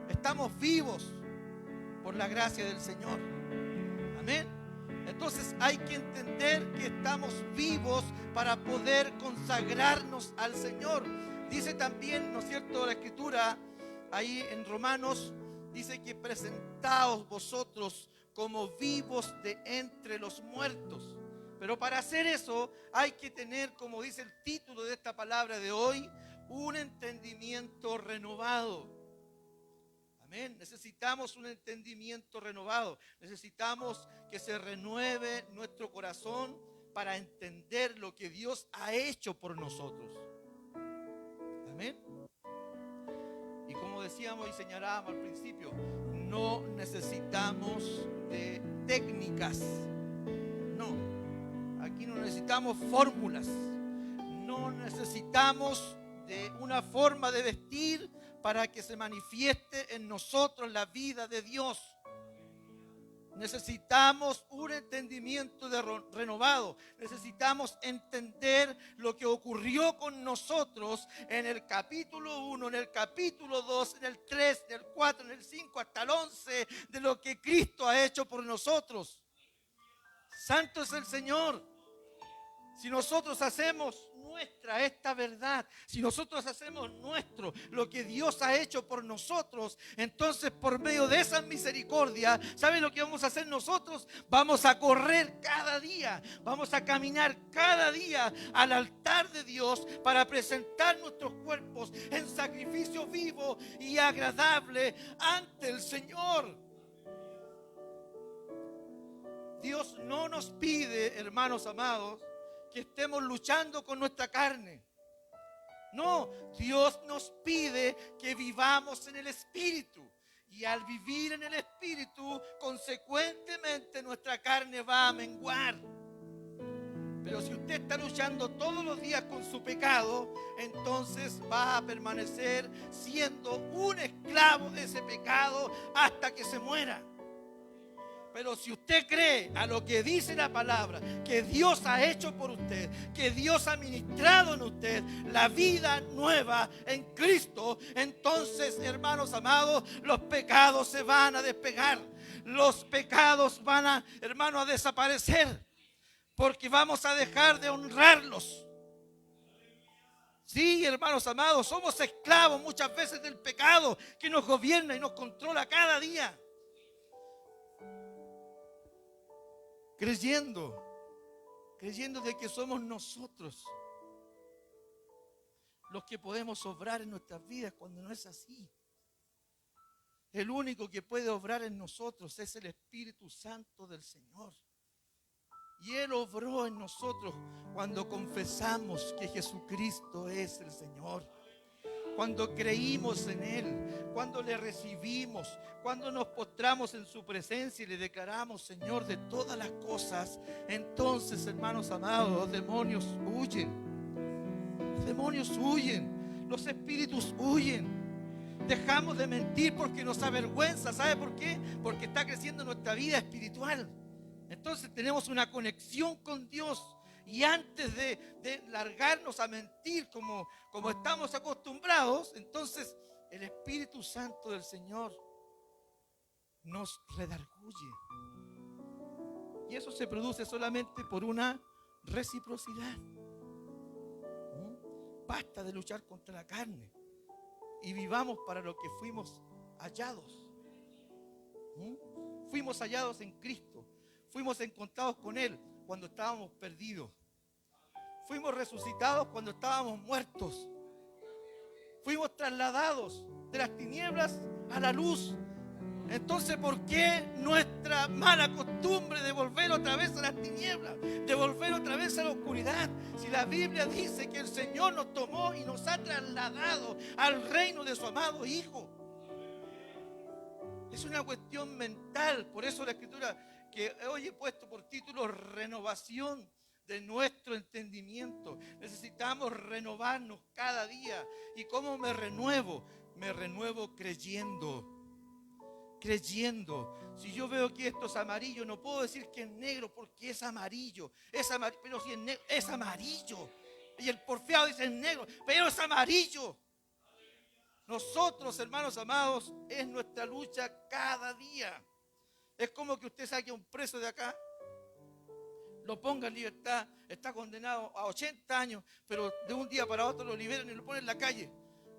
Estamos vivos por la gracia del Señor. Amén. Entonces hay que entender que estamos vivos para poder consagrarnos al Señor. Dice también, ¿no es cierto?, la Escritura ahí en Romanos, dice que presentaos vosotros como vivos de entre los muertos. Pero para hacer eso hay que tener, como dice el título de esta palabra de hoy, un entendimiento renovado. Amén. Necesitamos un entendimiento renovado. Necesitamos que se renueve nuestro corazón para entender lo que Dios ha hecho por nosotros. Amén. Y como decíamos y señalábamos al principio, no necesitamos de técnicas. No. Aquí no necesitamos fórmulas. No necesitamos de una forma de vestir para que se manifieste en nosotros la vida de Dios. Necesitamos un entendimiento renovado. Necesitamos entender lo que ocurrió con nosotros en el capítulo 1, en el capítulo 2, en el 3, en el 4, en el 5, hasta el 11, de lo que Cristo ha hecho por nosotros. Santo es el Señor. Si nosotros hacemos nuestra esta verdad, si nosotros hacemos nuestro lo que Dios ha hecho por nosotros, entonces por medio de esa misericordia, ¿saben lo que vamos a hacer nosotros? Vamos a correr cada día, vamos a caminar cada día al altar de Dios para presentar nuestros cuerpos en sacrificio vivo y agradable ante el Señor. Dios no nos pide, hermanos amados, que estemos luchando con nuestra carne. No, Dios nos pide que vivamos en el Espíritu. Y al vivir en el Espíritu, consecuentemente nuestra carne va a menguar. Pero si usted está luchando todos los días con su pecado, entonces va a permanecer siendo un esclavo de ese pecado hasta que se muera. Pero si usted cree a lo que dice la palabra, que Dios ha hecho por usted, que Dios ha ministrado en usted la vida nueva en Cristo, entonces, hermanos amados, los pecados se van a despegar. Los pecados van hermanos, a desaparecer. Porque vamos a dejar de honrarlos. Sí, hermanos amados, somos esclavos muchas veces del pecado que nos gobierna y nos controla cada día. Creyendo de que somos nosotros los que podemos obrar en nuestras vidas, cuando no es así. El único que puede obrar en nosotros es el Espíritu Santo del Señor. Y Él obró en nosotros cuando confesamos que Jesucristo es el Señor. Cuando creímos en Él, cuando le recibimos, cuando nos postramos en su presencia y le declaramos Señor de todas las cosas, entonces, hermanos amados, los demonios huyen. Los demonios huyen, los espíritus huyen. Dejamos de mentir porque nos avergüenza. ¿Sabe por qué? Porque está creciendo nuestra vida espiritual. Entonces tenemos una conexión con Dios. Y antes de largarnos a mentir como estamos acostumbrados, entonces el Espíritu Santo del Señor nos redarguye. Y eso se produce solamente por una reciprocidad. Basta de luchar contra la carne y vivamos para lo que fuimos hallados. Fuimos hallados en Cristo. Fuimos encontrados con Él cuando estábamos perdidos. Fuimos resucitados cuando estábamos muertos. Fuimos trasladados de las tinieblas a la luz. Entonces, ¿por qué nuestra mala costumbre de volver otra vez a las tinieblas, de volver otra vez a la oscuridad? Si la Biblia dice que el Señor nos tomó y nos ha trasladado al reino de su amado Hijo. Es una cuestión mental. Por eso la Escritura, que hoy he puesto por título renovación de nuestro entendimiento. Necesitamos renovarnos cada día. ¿Y cómo me renuevo? Me renuevo creyendo. Si yo veo que esto es amarillo, no puedo decir que es negro porque es amarillo. Pero si es negro, es amarillo. Y el porfiado dice es negro, pero es amarillo. Nosotros, hermanos amados, es nuestra lucha cada día. Es como que usted saque a un preso de acá, lo ponga en libertad, está condenado a 80 años, pero de un día para otro lo liberan y lo ponen en la calle.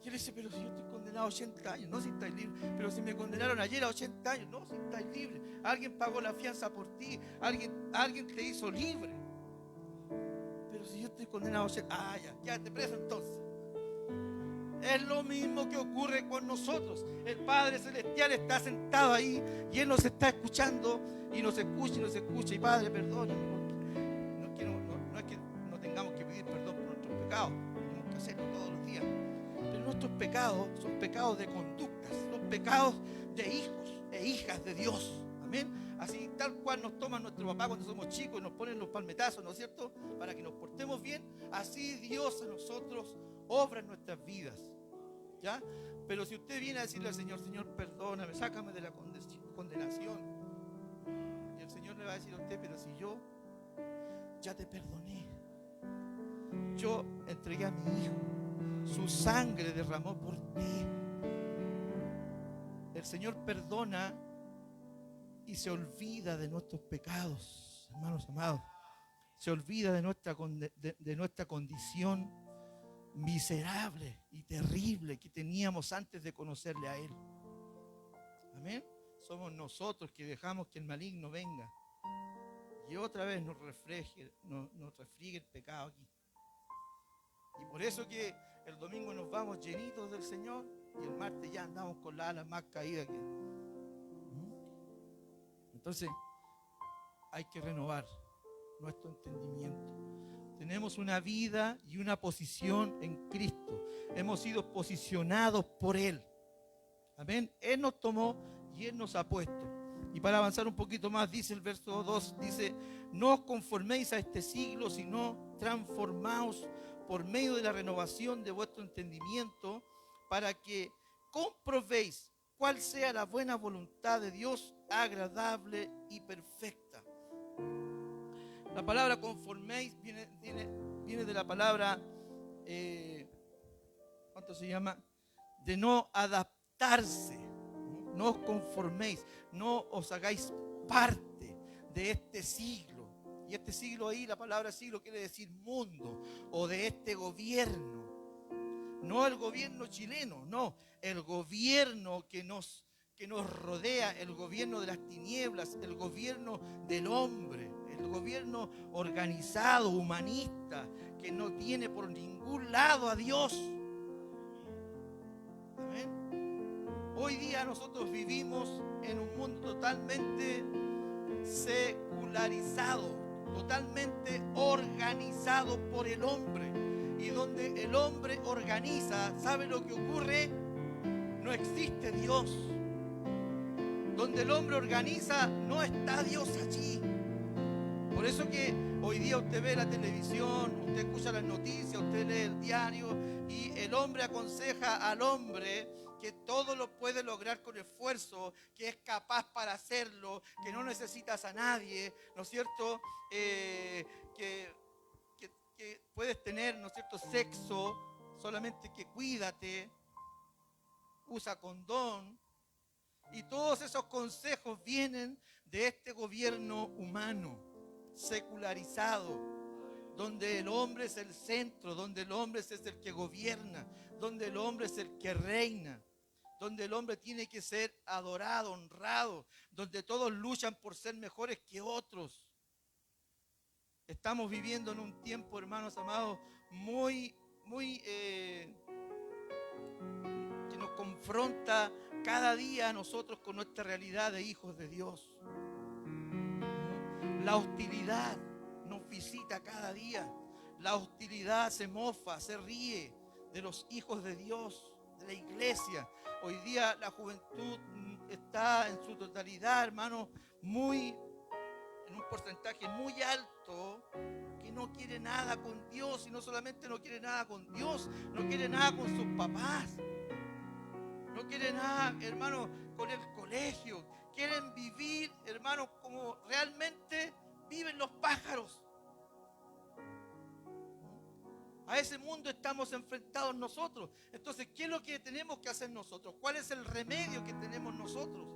Y él dice, pero si yo estoy condenado a 80 años, no, si estáis libre. Pero si me condenaron ayer a 80 años, no, si estáis libre. Alguien pagó la fianza por ti, alguien te hizo libre. Pero si yo estoy condenado a 80, ya te preso entonces. Es lo mismo que ocurre con nosotros. El Padre Celestial está sentado ahí y Él nos está escuchando y nos escucha y nos escucha. Y Padre, perdónanos. No es que no tengamos que pedir perdón por nuestros pecados, tenemos que hacerlo todos los días. Pero nuestros pecados son pecados de conductas, son pecados de hijos e hijas de Dios. Amén. Así tal cual nos toma nuestro papá cuando somos chicos y nos ponen los palmetazos, ¿no es cierto? Para que nos portemos bien. Así Dios a nosotros obra en nuestras vidas. ¿Ya? Pero si usted viene a decirle al Señor, Señor, perdóname, sácame de la condenación. Y el Señor le va a decir a usted, pero si yo ya te perdoné. Yo entregué a mi hijo. Su sangre derramó por ti. El Señor perdona y se olvida de nuestros pecados, hermanos amados. Se olvida de nuestra condición miserable y terrible que teníamos antes de conocerle a Él. Amén. Somos nosotros que dejamos que el maligno venga y otra vez nos refriegue el pecado aquí. Y por eso que el domingo nos vamos llenitos del Señor y el martes ya andamos con las alas más caídas que... Entonces hay que renovar nuestro entendimiento. Tenemos una vida y una posición en Cristo. Hemos sido posicionados por Él. Amén. Él nos tomó y Él nos ha puesto. Y para avanzar un poquito más, dice el verso 2, dice: no os conforméis a este siglo, sino transformaos por medio de la renovación de vuestro entendimiento, para que comprobéis cuál sea la buena voluntad de Dios, agradable y perfecta. La palabra conforméis viene de la palabra, ¿cuánto se llama? De no adaptarse. No os conforméis, no os hagáis parte de este siglo. Y este siglo ahí, la palabra siglo quiere decir mundo, o de este gobierno. No el gobierno chileno, no, el gobierno que nos rodea, el gobierno de las tinieblas, el gobierno del hombre, el gobierno organizado, humanista, que no tiene por ningún lado a Dios. Amén. Hoy día nosotros vivimos en un mundo totalmente secularizado, totalmente organizado por el hombre. Y donde el hombre organiza, ¿sabe lo que ocurre? No existe Dios. Donde el hombre organiza, no está Dios allí. Por eso que hoy día usted ve la televisión, usted escucha las noticias, usted lee el diario y el hombre aconseja al hombre que todo lo puede lograr con esfuerzo, que es capaz para hacerlo, que no necesitas a nadie, ¿no es cierto? Que puedes tener, ¿no es cierto?, sexo, solamente que cuídate, usa condón. Y todos esos consejos vienen de este gobierno humano, secularizado, donde el hombre es el centro, donde el hombre es el que gobierna, donde el hombre es el que reina, donde el hombre tiene que ser adorado, honrado, donde todos luchan por ser mejores que otros. Estamos viviendo en un tiempo, hermanos amados, muy que nos confronta cada día a nosotros con nuestra realidad de hijos de Dios. La hostilidad nos visita cada día. La hostilidad se mofa, se ríe de los hijos de Dios, de la iglesia. Hoy día la juventud está en su totalidad, hermanos, en un porcentaje muy alto, que no quiere nada con Dios. Y no solamente no quiere nada con Dios, no quiere nada con sus papás, no quiere nada, hermano, con el colegio. Quieren vivir, hermano, como realmente viven los pájaros. A ese mundo estamos enfrentados nosotros. Entonces, ¿qué es lo que tenemos que hacer nosotros? ¿Cuál es el remedio que tenemos nosotros?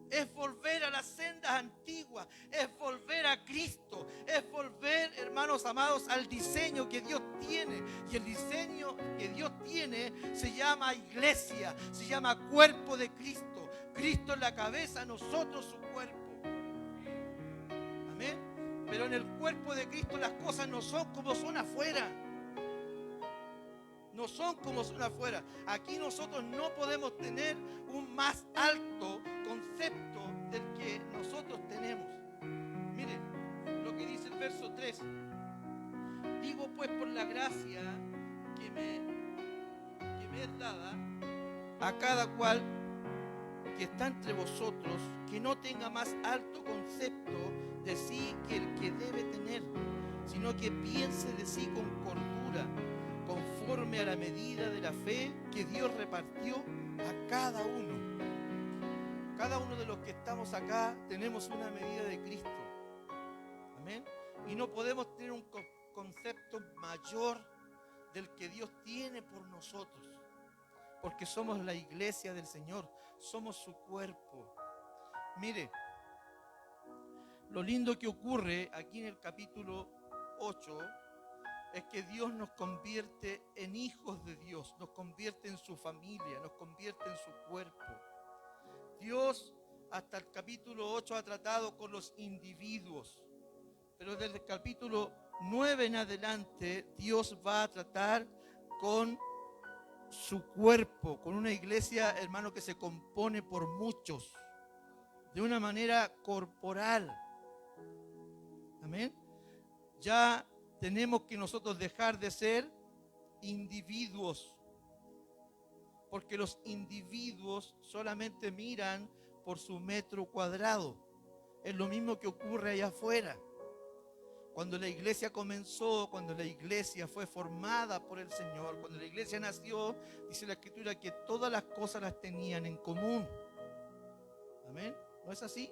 Es volver a las sendas antiguas, es volver a Cristo, es volver, hermanos amados, al diseño que Dios tiene. Y el diseño que Dios tiene se llama iglesia, se llama cuerpo de Cristo. Cristo es la cabeza, nosotros su cuerpo. Amén. Pero en el cuerpo de Cristo las cosas no son como son afuera. No no son como son afuera. Aquí nosotros no podemos tener un más alto concepto del que nosotros tenemos. Mire lo que dice el verso 3. Digo pues por la gracia que me es dada a cada cual que está entre vosotros, que no tenga más alto concepto de sí que el que debe tener, sino que piense de sí con cordura, conforme a la medida de la fe que Dios repartió a cada uno. Cada uno de los que estamos acá tenemos una medida de Cristo. Amén. Y no podemos tener un concepto mayor del que Dios tiene por nosotros, porque somos la iglesia del Señor, somos su cuerpo. Mire, lo lindo que ocurre aquí en el capítulo 8 es que Dios nos convierte en hijos de Dios, nos convierte en su familia, nos convierte en su cuerpo. Dios hasta el capítulo 8 ha tratado con los individuos, pero desde el capítulo 9 en adelante Dios va a tratar con su cuerpo, con una iglesia, hermano, que se compone por muchos, de una manera corporal. Amén. Ya tenemos que nosotros dejar de ser individuos, porque los individuos solamente miran por su metro cuadrado. Es lo mismo que ocurre allá afuera. Cuando la iglesia comenzó, cuando la iglesia fue formada por el Señor, cuando la iglesia nació, dice la Escritura que todas las cosas las tenían en común. Amén. ¿No es así?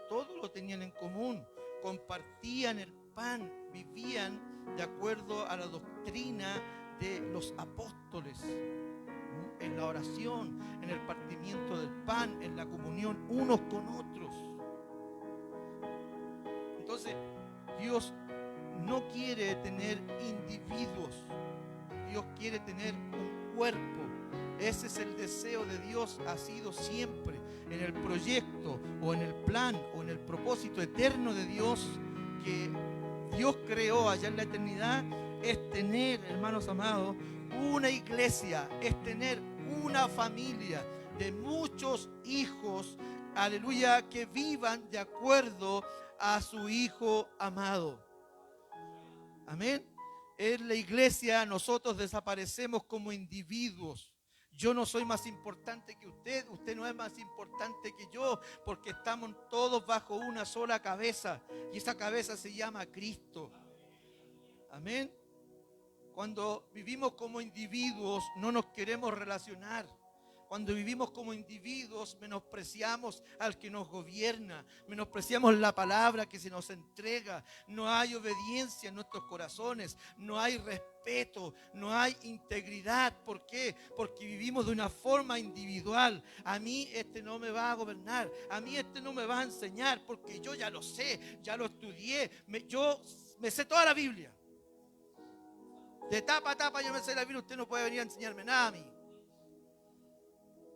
Todo lo tenían en común. Compartían el pan, vivían de acuerdo a la doctrina de los apóstoles, en la oración, en el partimiento del pan, en la comunión unos con otros. Entonces, Dios no quiere tener individuos, Dios quiere tener un cuerpo. Ese es el deseo de Dios, ha sido siempre en el proyecto o en el plan o en el propósito eterno de Dios que Dios creó allá en la eternidad, es tener, hermanos amados, una iglesia, es tener una familia de muchos hijos, aleluya, que vivan de acuerdo a su Hijo amado. Amén. En la iglesia nosotros desaparecemos como individuos. Yo no soy más importante que usted, usted no es más importante que yo, porque estamos todos bajo una sola cabeza, y esa cabeza se llama Cristo. Amén. Cuando vivimos como individuos no nos queremos relacionar. Cuando vivimos como individuos menospreciamos al que nos gobierna, menospreciamos la palabra que se nos entrega. No hay obediencia en nuestros corazones, no hay respeto, no hay integridad. ¿Por qué? Porque vivimos de una forma individual. A mí este no me va a gobernar, a mí este no me va a enseñar, porque yo ya lo sé, ya lo estudié, yo me sé toda la Biblia. De tapa a tapa yo me sé la Biblia, usted no puede venir a enseñarme nada a mí.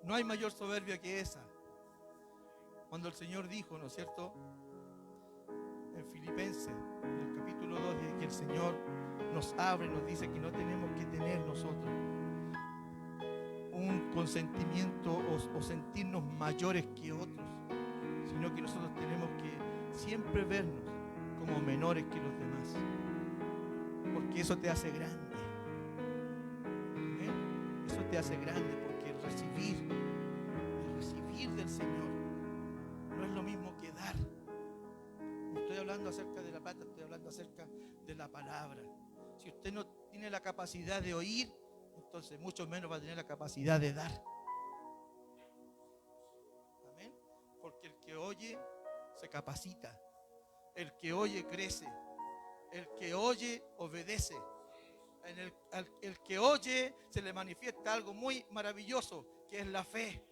No hay mayor soberbia que esa. Cuando el Señor dijo, ¿no es cierto?, en Filipenses, en el capítulo 2, que el Señor nos abre, nos dice que no tenemos que tener nosotros un consentimiento o sentirnos mayores que otros, sino que nosotros tenemos que siempre vernos como menores que los demás, porque eso te hace grande. Eso te hace grande, porque el recibir del Señor no es lo mismo que dar. No estoy hablando acerca de la plata, estoy hablando acerca de la palabra. Si usted no tiene la capacidad de oír, entonces mucho menos va a tener la capacidad de dar. Amén. Porque el que oye se capacita, el que oye crece, el que oye obedece. El que oye se le manifiesta algo muy maravilloso, que es la fe.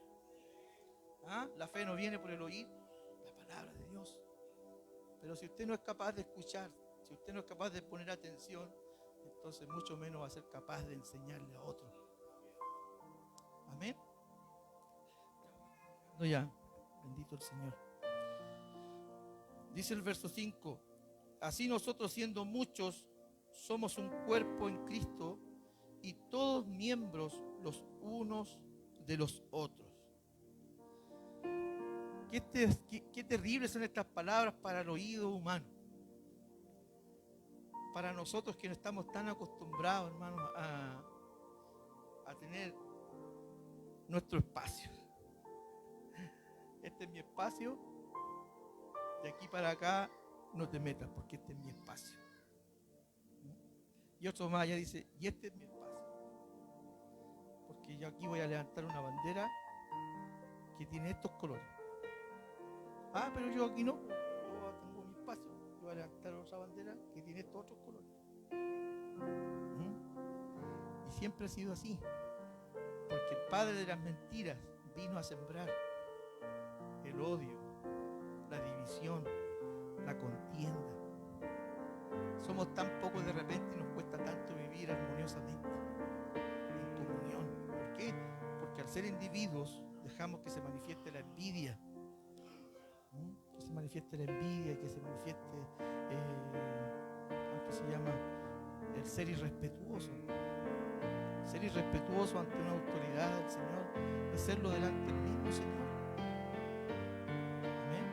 ¿Ah? La fe no viene por el oír la palabra de Dios. Pero si usted no es capaz de escuchar, si usted no es capaz de poner atención, entonces mucho menos va a ser capaz de enseñarle a otro. Amén. No, ya, bendito el Señor. Dice el verso 5: así nosotros, siendo muchos, somos un cuerpo en Cristo y todos miembros los unos de los otros. Qué terribles son estas palabras para el oído humano. Para nosotros que no estamos tan acostumbrados, hermanos, a tener nuestro espacio. Este es mi espacio. De aquí para acá no te metas porque este es mi espacio. Y otro más allá dice, y este es mi espacio. Porque yo aquí voy a levantar una bandera que tiene estos colores. Ah, pero yo aquí no. Yo tengo mi espacio. Yo voy a levantar otra bandera que tiene estos otros colores. Y siempre ha sido así. Porque el padre de las mentiras vino a sembrar el odio, la división, la contienda. Somos tan pocos de repente y nos cuesta tanto vivir armoniosamente, en comunión. ¿Por qué? Porque al ser individuos dejamos que se manifieste la envidia. Que se manifieste la envidia y que se manifieste, ¿qué se llama? El ser irrespetuoso. Ser irrespetuoso ante una autoridad del Señor es serlo delante del mismo Señor. Amén.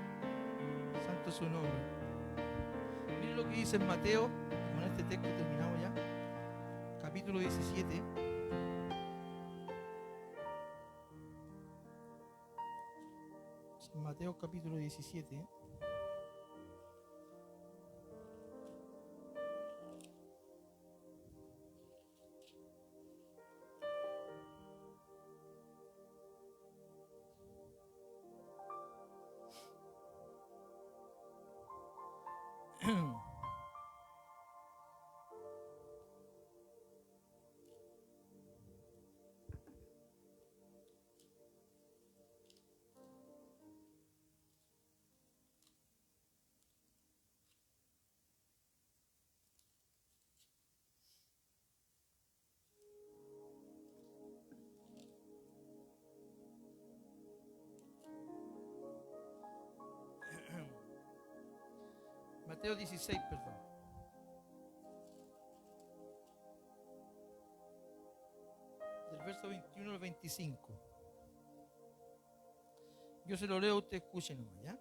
Santo es su nombre. Miren lo que dice en Mateo, y con este texto terminamos ya. Capítulo 17. Mateo capítulo 17. Mateo 16, perdón. Del verso 21 al 25. Yo se lo leo, usted escuche nomás, ¿ya?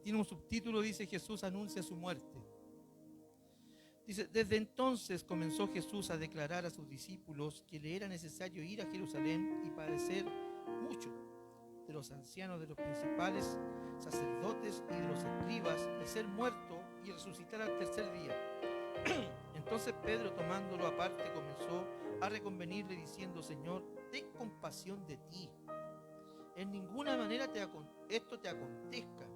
Tiene un subtítulo, dice: Jesús anuncia su muerte. Dice: desde entonces comenzó Jesús a declarar a sus discípulos que le era necesario ir a Jerusalén y padecer mucho de los ancianos, de los principales sacerdotes y de los escribas, y ser muerto y resucitar al tercer día. Entonces Pedro, tomándolo aparte, comenzó a reconvenirle diciendo: Señor, ten compasión de ti. En ninguna manera esto te acontezca.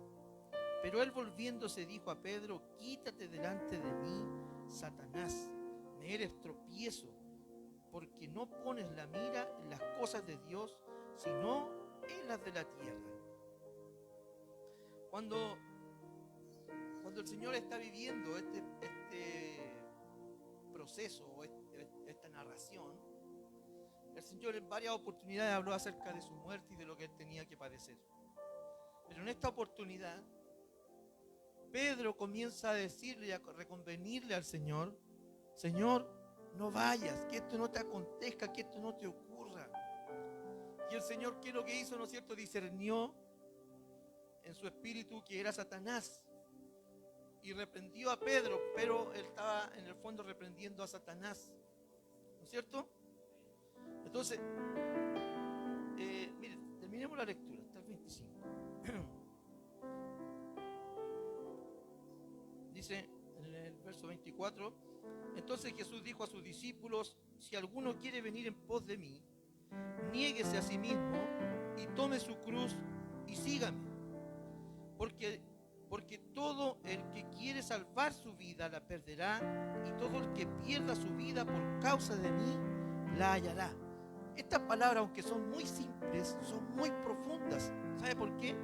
Pero él, volviéndose, dijo a Pedro: quítate delante de mí, Satanás, me eres tropiezo, porque no pones la mira en las cosas de Dios, sino en las de la tierra. Cuando el Señor está viviendo este proceso, o esta narración, el Señor en varias oportunidades habló acerca de su muerte y de lo que él tenía que padecer. Pero en esta oportunidad, Pedro comienza a decirle y a reconvenirle al Señor: Señor, no vayas, que esto no te acontezca, que esto no te ocurra. Y el Señor, ¿qué es lo que hizo? ¿No es cierto? Discernió en su espíritu que era Satanás y reprendió a Pedro, pero él estaba en el fondo reprendiendo a Satanás, ¿no es cierto? Entonces, miren, terminemos la lectura hasta el 25. Dice en el verso 24: entonces Jesús dijo a sus discípulos: si alguno quiere venir en pos de mí, niéguese a sí mismo y tome su cruz y sígame. Porque todo el que quiere salvar su vida la perderá, y todo el que pierda su vida por causa de mí la hallará. Estas palabras, aunque son muy simples, son muy profundas. ¿Sabe por qué?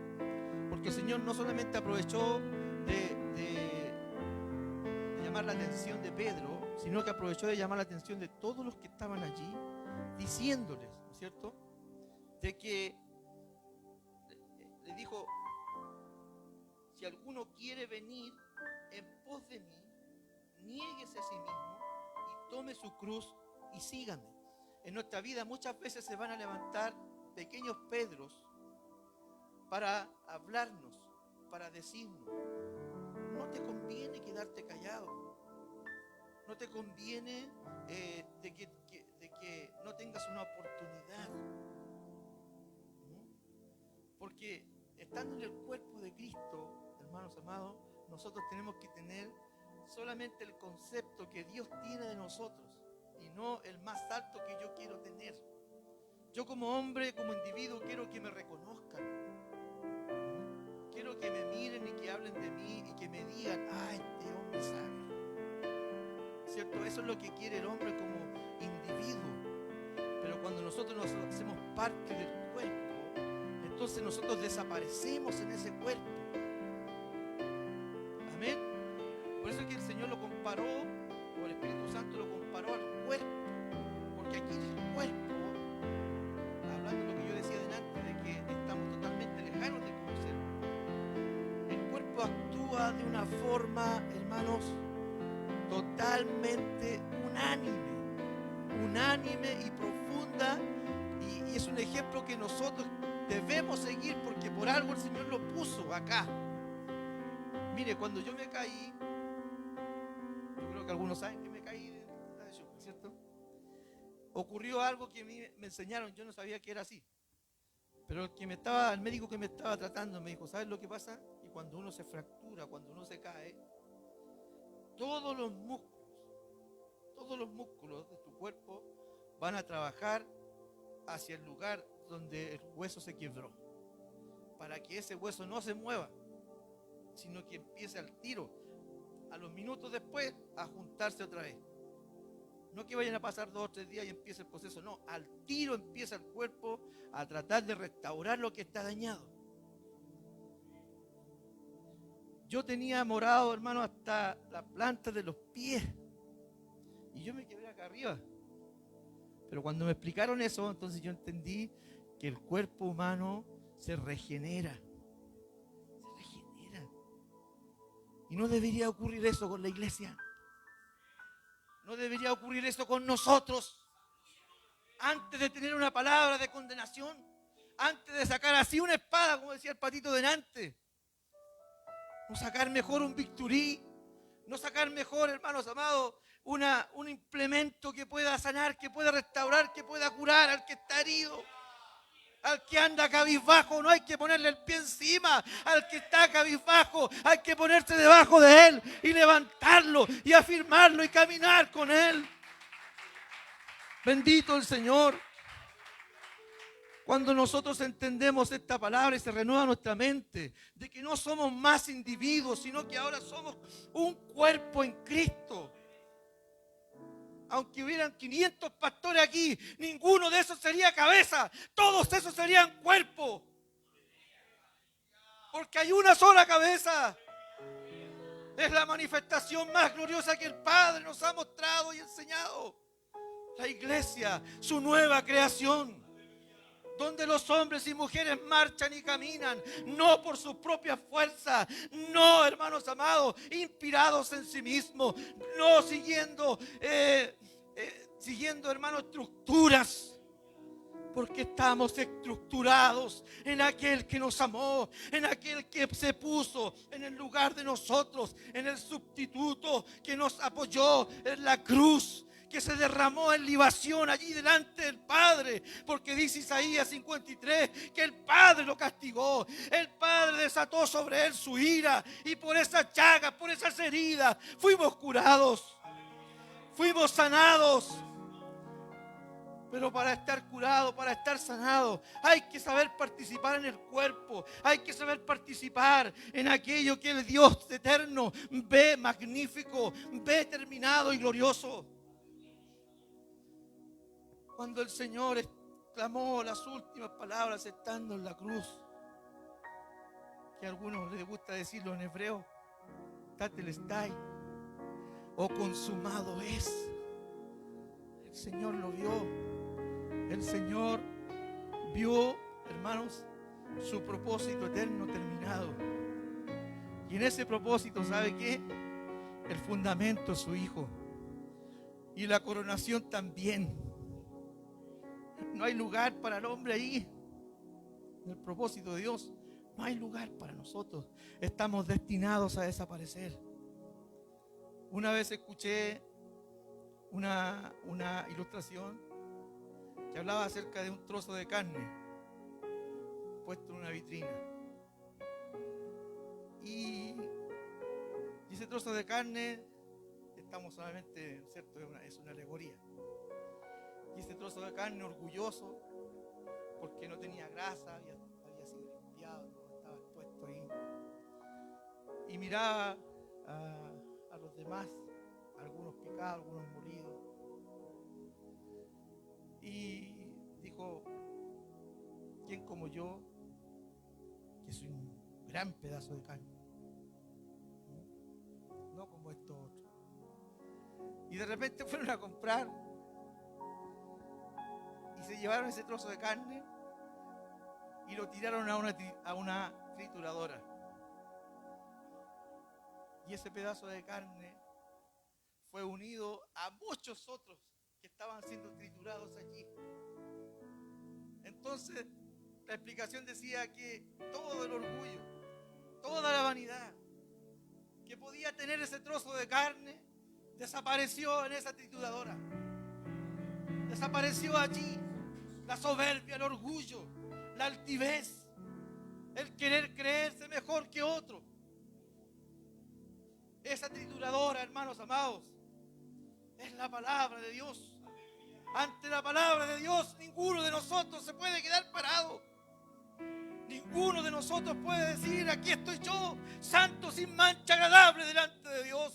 Porque el Señor no solamente aprovechó de llamar la atención de Pedro, sino que aprovechó de llamar la atención de todos los que estaban allí, diciéndoles, ¿no es cierto?, de que le dijo: si alguno quiere venir en pos de mí, niéguese a sí mismo y tome su cruz y síganme. En nuestra vida muchas veces se van a levantar pequeños Pedros para hablarnos, para decirnos: no te conviene quedarte callado, no te conviene de que no tengas una oportunidad. Porque estando en el cuerpo de Cristo, hermanos amados, nosotros tenemos que tener solamente el concepto que Dios tiene de nosotros y no el más alto que yo quiero tener. Yo como hombre, como individuo, quiero que me reconozcan. Quiero que me miren y que hablen de mí y que me digan: ah, este hombre sabe. ¿Cierto? Eso es lo que quiere el hombre como individuo. Pero cuando nosotros nos hacemos parte del cuerpo, entonces nosotros desaparecemos en ese cuerpo. Amén. Por eso es que el Señor lo comparó, o el Espíritu Santo lo comparó al cuerpo. Porque aquí en el cuerpo, hablando de lo que yo decía delante, de que estamos totalmente lejanos de conocer, el cuerpo actúa de una forma, hermanos, totalmente unánime y profunda, y es un ejemplo que nosotros debemos seguir, porque por algo el Señor lo puso acá. Mire, cuando yo me caí, yo creo que algunos saben que me caí de la de Chupa, ¿cierto? Ocurrió algo que a mí me enseñaron, yo no sabía que era así. Pero el médico que me estaba tratando me dijo: ¿sabes lo que pasa? Y cuando uno se fractura, cuando uno se cae, todos los músculos de tu cuerpo van a trabajar hacia el lugar donde el hueso se quebró, para que ese hueso no se mueva, sino que empiece al tiro, a los minutos después, a juntarse otra vez. No que vayan a pasar 2 o 3 días y empiece el proceso, no, al tiro empieza el cuerpo a tratar de restaurar lo que está dañado. Yo tenía morado, hermano, hasta la planta de los pies, y yo me quebré acá arriba. Pero cuando me explicaron eso, entonces yo entendí que el cuerpo humano se regenera. Y no debería ocurrir eso con la iglesia. No debería ocurrir eso con nosotros. Antes de tener una palabra de condenación, antes de sacar así una espada, como decía el patito delante, no sacar mejor un bisturí, no sacar mejor, hermanos amados, un implemento que pueda sanar, que pueda restaurar, que pueda curar al que está herido. Al que anda cabizbajo no hay que ponerle el pie encima. Al que está cabizbajo hay que ponerse debajo de él y levantarlo y afirmarlo y caminar con él. Bendito el Señor. Cuando nosotros entendemos esta palabra y se renueva nuestra mente de que no somos más individuos, sino que ahora somos un cuerpo en Cristo. Aunque hubieran 500 pastores aquí, ninguno de esos sería cabeza, todos esos serían cuerpo. Porque hay una sola cabeza. Es la manifestación más gloriosa que el Padre nos ha mostrado y enseñado. La iglesia, su nueva creación, donde los hombres y mujeres marchan y caminan, no por sus propias fuerzas, no, hermanos amados, inspirados en sí mismos, no siguiendo, hermanos, estructuras, porque estamos estructurados en aquel que nos amó, en aquel que se puso en el lugar de nosotros, en el sustituto que nos apoyó en la cruz, que se derramó en libación allí delante del Padre, porque dice Isaías 53 que el Padre lo castigó, el Padre desató sobre él su ira, y por esas llagas, por esas heridas, fuimos curados, fuimos sanados. Pero para estar curado, para estar sanado, hay que saber participar en el cuerpo, hay que saber participar en aquello que el Dios eterno ve magnífico, ve terminado y glorioso. Cuando el Señor exclamó las últimas palabras estando en la cruz, que a algunos les gusta decirlo en hebreo, Tetelestai, o consumado es. El Señor lo vio. El Señor vio, hermanos, su propósito eterno terminado. Y en ese propósito, ¿sabe qué? El fundamento es su Hijo. Y la coronación también. No hay lugar para el hombre ahí. En el propósito de Dios, no hay lugar para nosotros. Estamos destinados a desaparecer. Una vez escuché una ilustración que hablaba acerca de un trozo de carne puesto en una vitrina. Y ese trozo de carne, estamos solamente, ¿cierto? Es una alegoría. Y ese trozo de carne orgulloso, porque no tenía grasa, había sido limpiado, estaba expuesto ahí. Y miraba a los demás, algunos picados, algunos molidos. Y dijo, ¿quién como yo, que soy un gran pedazo de carne? No como estos otros. Y de repente fueron a comprar y se llevaron ese trozo de carne y lo tiraron a una trituradora. Y ese pedazo de carne fue unido a muchos otros que estaban siendo triturados allí. Entonces, la explicación decía que todo el orgullo, toda la vanidad que podía tener ese trozo de carne desapareció en esa trituradora. Desapareció allí la soberbia, el orgullo, la altivez, el querer creerse mejor que otro. Esa trituradora, hermanos amados, es la palabra de Dios. Ante la palabra de Dios, ninguno de nosotros se puede quedar parado. Ninguno de nosotros puede decir, aquí estoy yo, santo, sin mancha, agradable delante de Dios.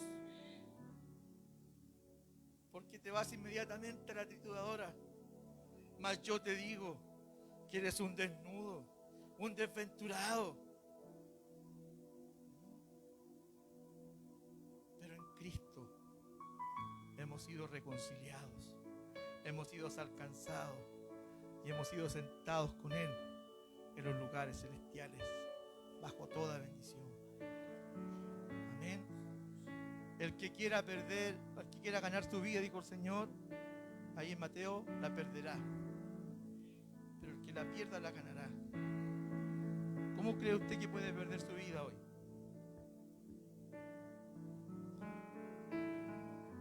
Porque te vas inmediatamente a la trituradora. Mas yo te digo que eres un desnudo, un desventurado. Pero en Cristo hemos sido reconciliados, hemos sido alcanzados y hemos sido sentados con Él en los lugares celestiales, bajo toda bendición. Amén. El que quiera perder, el que quiera ganar su vida, dijo el Señor, ahí en Mateo, la perderá. Pero el que la pierda, la ganará. ¿Cómo cree usted que puede perder su vida hoy?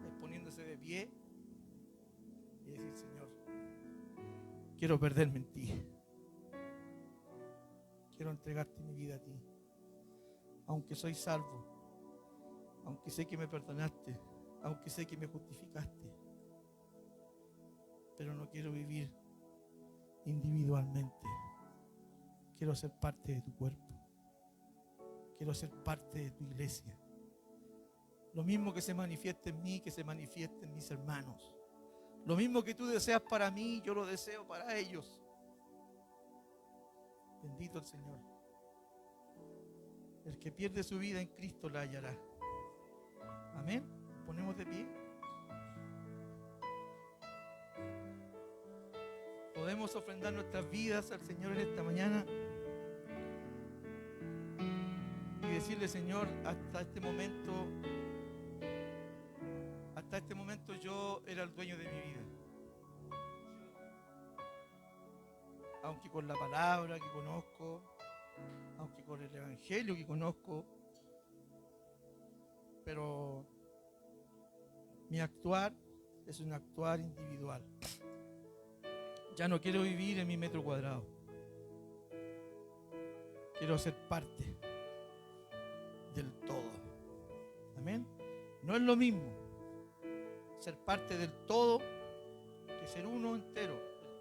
Es poniéndose de pie y decir, Señor, quiero perderme en ti. Quiero entregarte mi vida a ti. Aunque soy salvo, aunque sé que me perdonaste, aunque sé que me justificaste, pero no quiero vivir individualmente. Quiero ser parte de tu cuerpo. Quiero ser parte de tu iglesia. Lo mismo que se manifieste en mí, que se manifieste en mis hermanos. Lo mismo que tú deseas para mí, yo lo deseo para ellos. Bendito el Señor. El que pierde su vida en Cristo la hallará. Amén. Ponemos de pie. Podemos ofrendar nuestras vidas al Señor en esta mañana y decirle, Señor, hasta este momento yo era el dueño de mi vida. Aunque con la palabra que conozco, aunque con el evangelio que conozco, pero mi actuar es un actuar individual. Ya no quiero vivir en mi metro cuadrado. Quiero ser parte del todo. Amén. No es lo mismo ser parte del todo que ser uno entero del todo.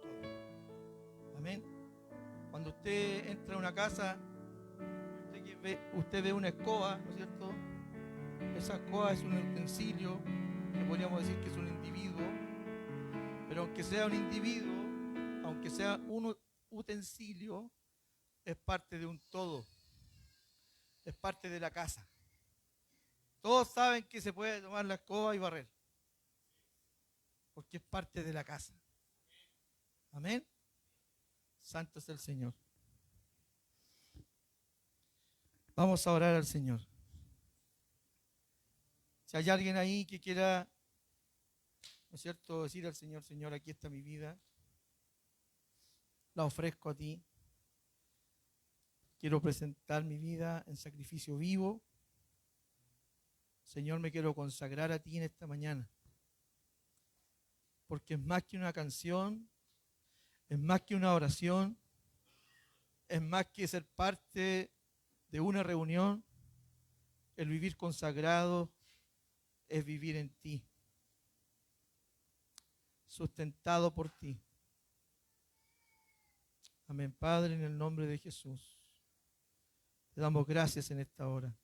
Amén. Cuando usted entra a una casa, usted ve una escoba, ¿no es cierto? Esa escoba es un utensilio, que podríamos decir que es un individuo, pero aunque sea un individuo, aunque sea un utensilio, es parte de un todo, es parte de la casa. Todos saben que se puede tomar la escoba y barrer, porque es parte de la casa. Amén. Santo es el Señor. Vamos a orar al Señor. Si hay alguien ahí que quiera es cierto?, decir al Señor, Señor, aquí está mi vida, la ofrezco a ti. Quiero presentar mi vida en sacrificio vivo. Señor, me quiero consagrar a ti en esta mañana. Porque es más que una canción, es más que una oración, es más que ser parte de una reunión. El vivir consagrado es vivir en ti, sustentado por ti. Amén, Padre, en el nombre de Jesús. Te damos gracias en esta hora.